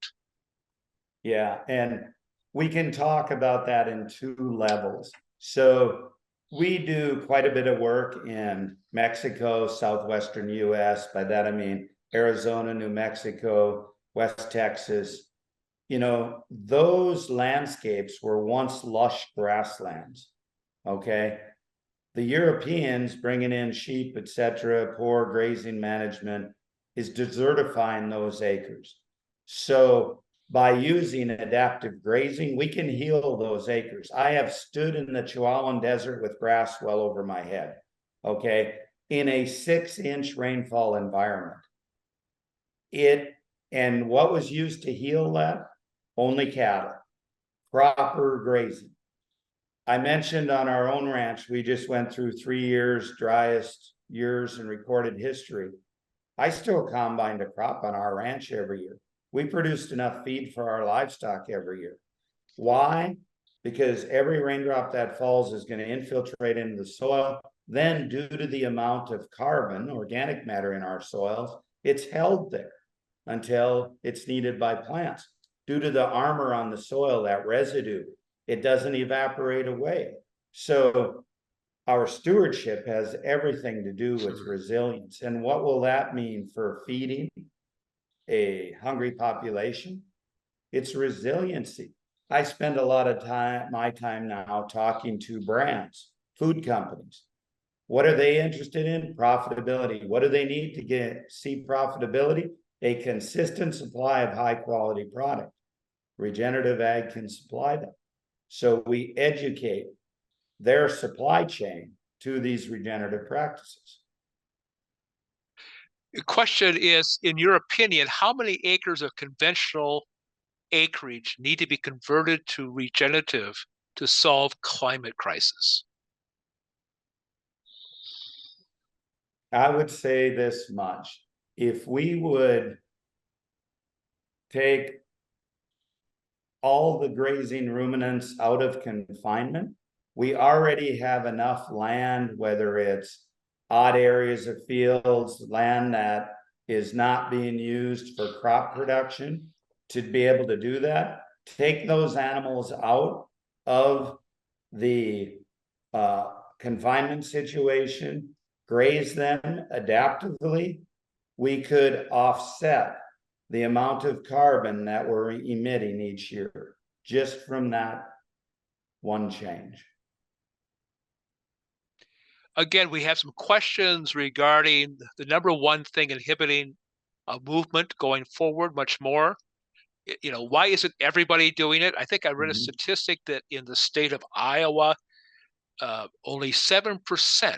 Yeah, and we can talk about that in 2 levels. So we do quite a bit of work in Mexico, southwestern US. By that I mean Arizona, New Mexico, West Texas. Those landscapes were once lush grasslands, okay? The Europeans bringing in sheep, etc., poor grazing management is desertifying those acres. So by using adaptive grazing, we can heal those acres. I have stood in the Chihuahuan Desert with grass well over my head, okay, in a 6-inch rainfall environment. And what was used to heal that? Only cattle, proper grazing. I mentioned on our own ranch, we just went through 3 years, driest years in recorded history. I still combined a crop on our ranch every year. We produced enough feed for our livestock every year. Why? because every raindrop that falls is going to infiltrate into the soil. Then, due to the amount of carbon, organic matter in our soils, it's held there until it's needed by plants. Due to the armor on the soil, that residue, it doesn't evaporate away. So our stewardship has everything to do with resilience. And what will that mean for feeding a hungry population? It's resiliency. I spend a lot of my time now talking to brands, food companies. What are they interested in? Profitability. What do they need to see profitability? A consistent supply of high quality product. Regenerative ag can supply them. So we educate their supply chain to these regenerative practices. The question is, in your opinion, how many acres of conventional acreage need to be converted to regenerative to solve climate crisis? I would say this much. If we would take all the grazing ruminants out of confinement, we already have enough land, whether it's odd areas of fields, land that is not being used for crop production, to be able to do that. Take those animals out of the confinement situation, graze them adaptively, we could offset the amount of carbon that we're emitting each year just from that one change. Again, we have some questions regarding the number one thing inhibiting a movement going forward much more. You know, why isn't everybody doing it? I think I read a statistic that in the state of Iowa, only 7%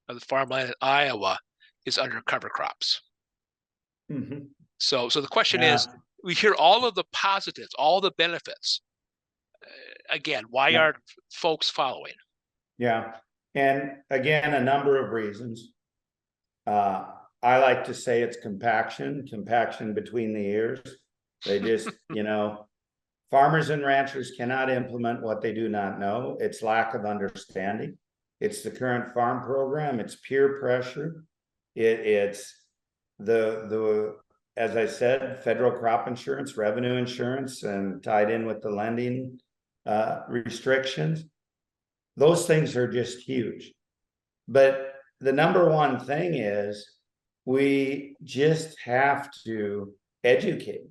of the farmland in Iowa is under cover crops. So the question is, we hear all of the positives, all the benefits. Again, why aren't folks following? Yeah. And again, a number of reasons. I like to say it's compaction between the ears. They just, you know, farmers and ranchers cannot implement what they do not know. It's lack of understanding. It's the current farm program. It's peer pressure. It's the as I said, federal crop insurance, revenue insurance, and tied in with the lending restrictions. Those things are just huge. But the number one thing is we just have to educate.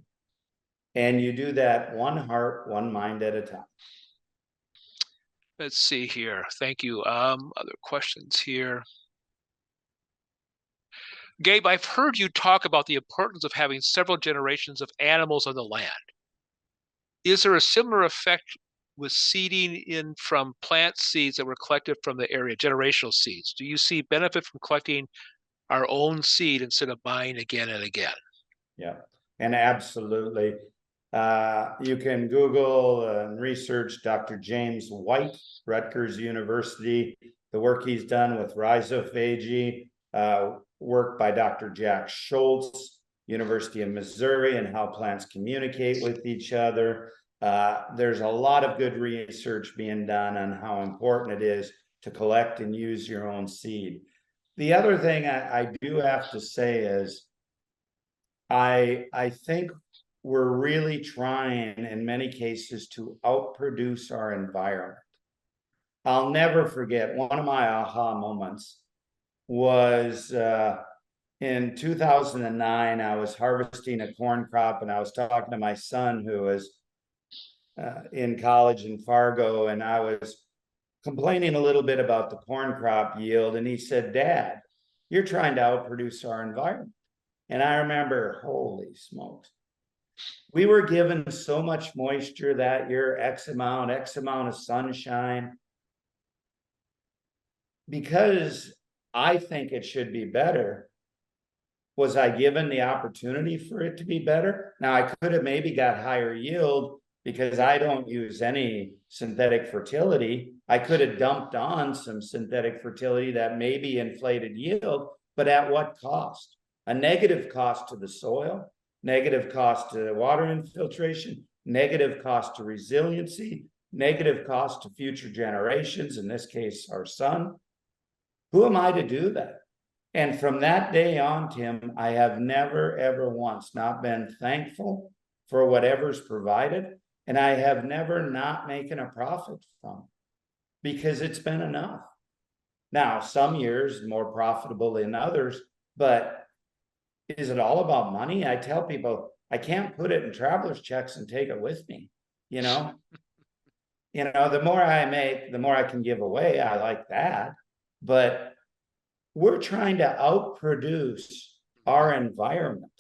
And you do that one heart, one mind at a time. Let's see here. Thank you. Other questions here. Gabe, I've heard you talk about the importance of having several generations of animals on the land. Is there a similar effect with seeding in from plant seeds that were collected from the area, generational seeds? Do you see benefit from collecting our own seed instead of buying again and again? Yeah, and absolutely. You can Google and research Dr. James White, Rutgers University, the work he's done with rhizophagy, work by Dr. Jack Schultz, University of Missouri, and how plants communicate with each other. There's a lot of good research being done on how important it is to collect and use your own seed. The other thing I do have to say is I think we're really trying in many cases to outproduce our environment. I'll never forget one of my aha moments was in 2009. I was harvesting a corn crop and I was talking to my son who was in college in Fargo, and I was complaining a little bit about the corn crop yield, and he said, "Dad, you're trying to outproduce our environment." And I remember, holy smokes, we were given so much moisture that year, X amount of sunshine. Because I think it should be better, was I given the opportunity for it to be better? Now, I could have maybe got higher yield because I don't use any synthetic fertility. I could have dumped on some synthetic fertility that maybe inflated yield, but at what cost? A negative cost to the soil, negative cost to water infiltration, negative cost to resiliency, negative cost to future generations, in this case, our son. Who am I to do that? And from that day on, Tim, I have never, ever once not been thankful for whatever's provided. And I have never not making a profit from it, because it's been enough. Now, some years more profitable than others, but is it all about money? I tell people, I can't put it in traveler's checks and take it with me, you know? The more I make, the more I can give away. I like that. But we're trying to outproduce our environment.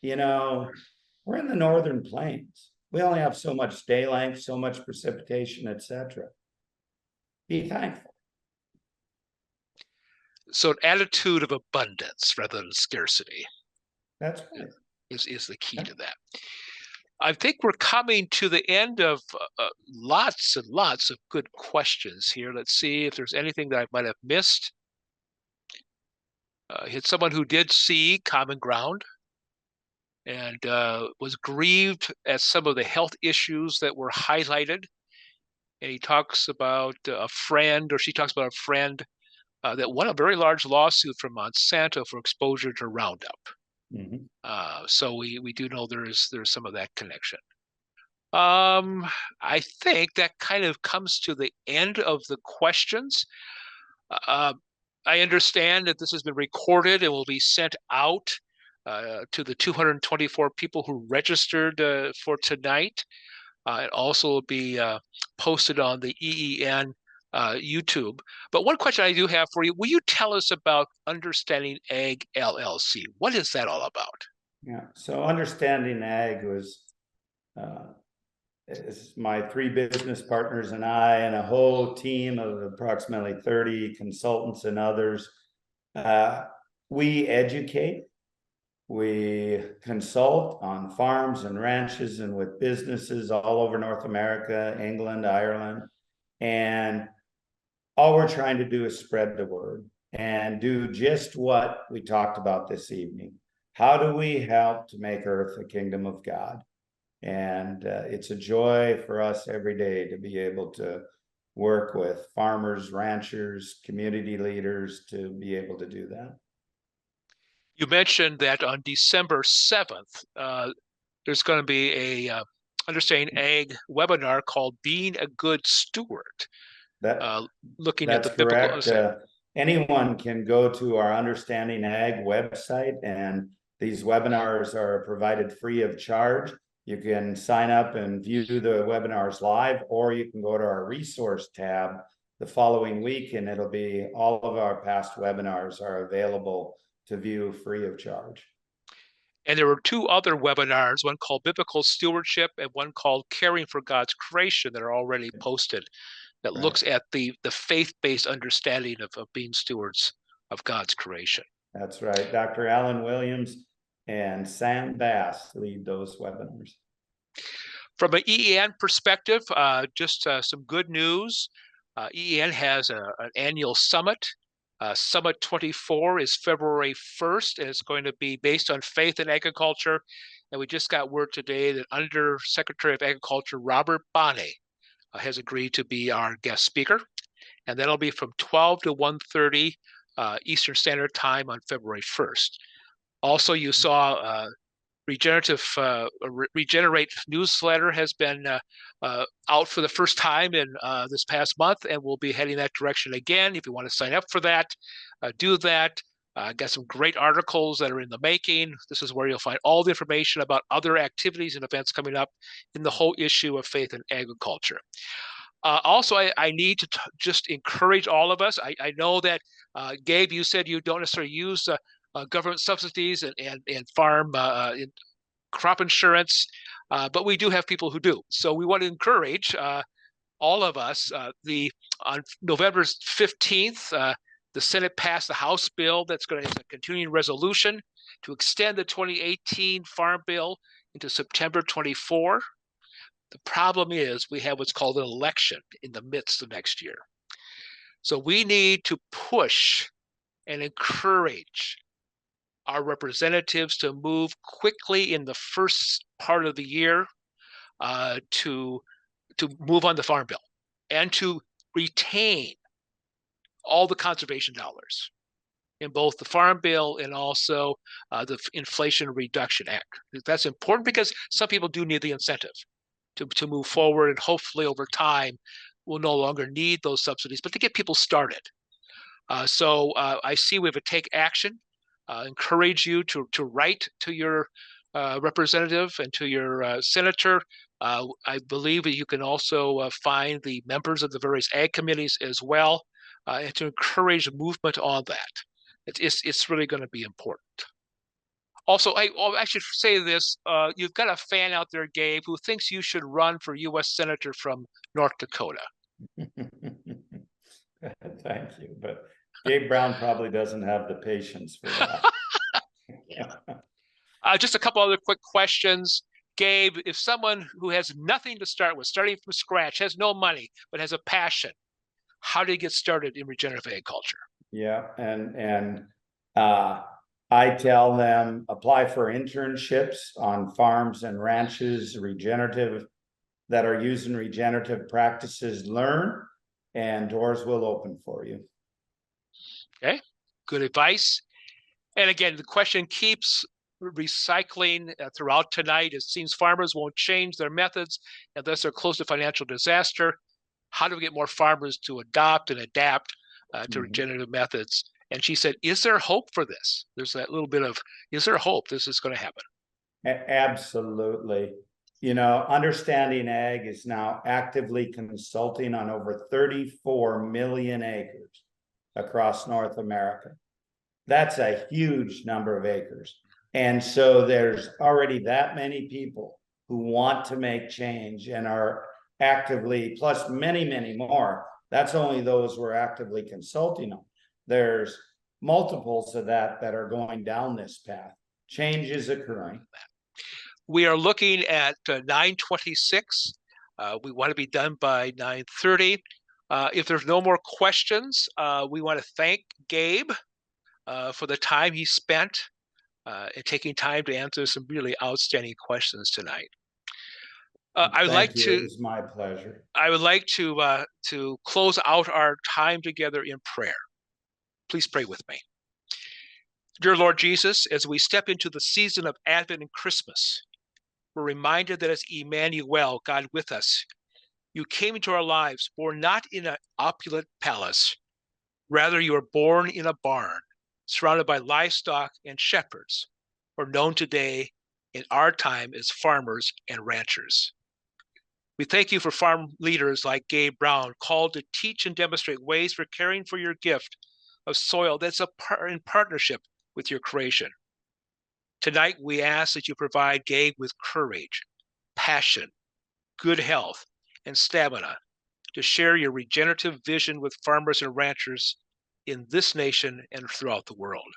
We're in the northern plains. We only have so much day length, so much precipitation, etc. Be thankful. So an attitude of abundance rather than scarcity. That's right. Is the key to that. I think we're coming to the end of lots and lots of good questions here. Let's see if there's anything that I might have missed. It's someone who did see common ground and was grieved at some of the health issues that were highlighted. And he talks about a friend, or she talks about a friend that won a very large lawsuit from Monsanto for exposure to Roundup. Mm-hmm. So we do know there's some of that connection. I think that kind of comes to the end of the questions. I understand that this has been recorded and will be sent out to the 224 people who registered for tonight. It also will be posted on the EEN YouTube. But one question I do have for you, will you tell us about Understanding Ag LLC? What is that all about? Yeah, so Understanding Ag is my 3 business partners and I, and a whole team of approximately 30 consultants and others. We educate, we consult on farms and ranches and with businesses all over North America, England, Ireland, and all we're trying to do is spread the word and do just what we talked about this evening. How do we help to make Earth a kingdom of God? And it's a joy for us every day to be able to work with farmers, ranchers, community leaders to be able to do that. You mentioned that on December 7th, there's going to be a Understanding Ag webinar called Being a Good Steward. Looking at the correct. Anyone can go to our Understanding Ag website, and these webinars are provided free of charge. You can sign up and view the webinars live, or you can go to our resource tab the following week, and it'll be all of our past webinars are available to view free of charge. And there were 2 other webinars, one called Biblical Stewardship and one called Caring for God's Creation, that are already posted, that looks at the faith-based understanding of being stewards of God's creation. That's right. Dr. Alan Williams and Sam Bass lead those webinars. From an EEN perspective, just some good news. EEN has an annual summit. Summit 24 is February 1st, and it's going to be based on faith in agriculture. And we just got word today that Under Secretary of Agriculture Robert Bonnet has agreed to be our guest speaker. And that'll be from 12 to 1:30 Eastern Standard Time on February 1st. Also, you saw Regenerate newsletter has been out for the first time in this past month, and we'll be heading that direction again. If you want to sign up for that, do that. Got some great articles that are in the making. This is where you'll find all the information about other activities and events coming up in the whole issue of faith in agriculture. Also, I need to just encourage all of us. I know that, Gabe, you said you don't necessarily use government subsidies and farm crop insurance, but we do have people who do. So we want to encourage all of us. On November 15th, the Senate passed the House bill that's going to have a continuing resolution to extend the 2018 Farm Bill into September 24. The problem is we have what's called an election in the midst of next year. So we need to push and encourage our representatives to move quickly in the first part of the year to to move on the Farm Bill and to retain all the conservation dollars in both the Farm Bill and also the Inflation Reduction Act. That's important because some people do need the incentive to move forward, and hopefully over time we'll no longer need those subsidies, but to get people started. So I see we have a take action. Encourage you to write to your representative and to your senator. I believe that you can also find the members of the various ag committees as well, and to encourage movement on that. It's really going to be important. Also, I should say this, you've got a fan out there, Gabe, who thinks you should run for U.S. Senator from North Dakota. Thank you, but Gabe Brown probably doesn't have the patience for that. Just a couple other quick questions. Gabe, if someone who has nothing to start with, starting from scratch, has no money, but has a passion, how do you get started in regenerative agriculture? Yeah, and I tell them apply for internships on farms and ranches, regenerative, that are using regenerative practices, learn, and doors will open for you. Okay, good advice. And again, the question keeps recycling throughout tonight. It seems farmers won't change their methods unless they're close to financial disaster. How do we get more farmers to adopt and adapt to regenerative methods? And she said, is there hope for this? There's that little bit of, is there hope this is going to happen? Absolutely. You know, Understanding Ag is now actively consulting on over 34 million acres across North America. That's a huge number of acres. And so there's already that many people who want to make change and are actively, plus many, many more. That's only those we're actively consulting on. There's multiples of that are going down this path. Change is occurring. We are looking at 9:26. We want to be done by 9:30. If there's no more questions, we want to thank Gabe for the time he spent and taking time to answer some really outstanding questions tonight. I would like to. It was my pleasure. I would like to close out our time together in prayer. Please pray with me. Dear Lord Jesus, as we step into the season of Advent and Christmas, we're reminded that as Emmanuel, God with us, you came into our lives, born not in an opulent palace. Rather, you were born in a barn, surrounded by livestock and shepherds, or known today in our time as farmers and ranchers. We thank you for farm leaders like Gabe Brown, called to teach and demonstrate ways for caring for your gift of soil that's in partnership with your creation. Tonight, we ask that you provide Gabe with courage, passion, good health, and stamina to share your regenerative vision with farmers and ranchers in this nation and throughout the world.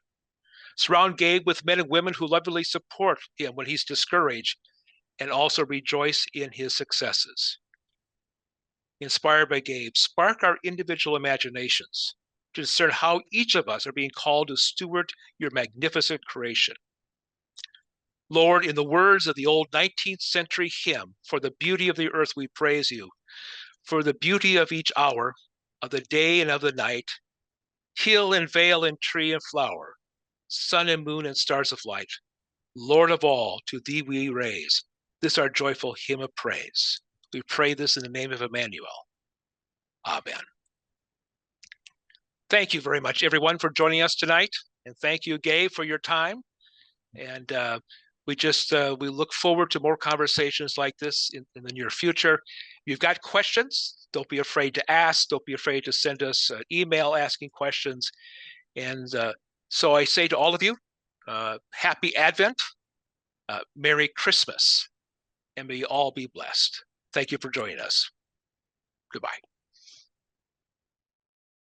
Surround Gabe with men and women who lovingly support him when he's discouraged and also rejoice in his successes. Inspired by Gabe, spark our individual imaginations to discern how each of us are being called to steward your magnificent creation. Lord, in the words of the old 19th century hymn, for the beauty of the earth we praise you, for the beauty of each hour, of the day and of the night, hill and vale and tree and flower, sun and moon and stars of light. Lord of all, to thee we raise this our joyful hymn of praise. We pray this in the name of Emmanuel. Amen. Thank you very much, everyone, for joining us tonight. And thank you, Gabe, for your time. And we look forward to more conversations like this in the near future. If you've got questions, don't be afraid to ask. Don't be afraid to send us an email asking questions. And so I say to all of you, happy Advent, Merry Christmas, and may you all be blessed. Thank you for joining us. Goodbye.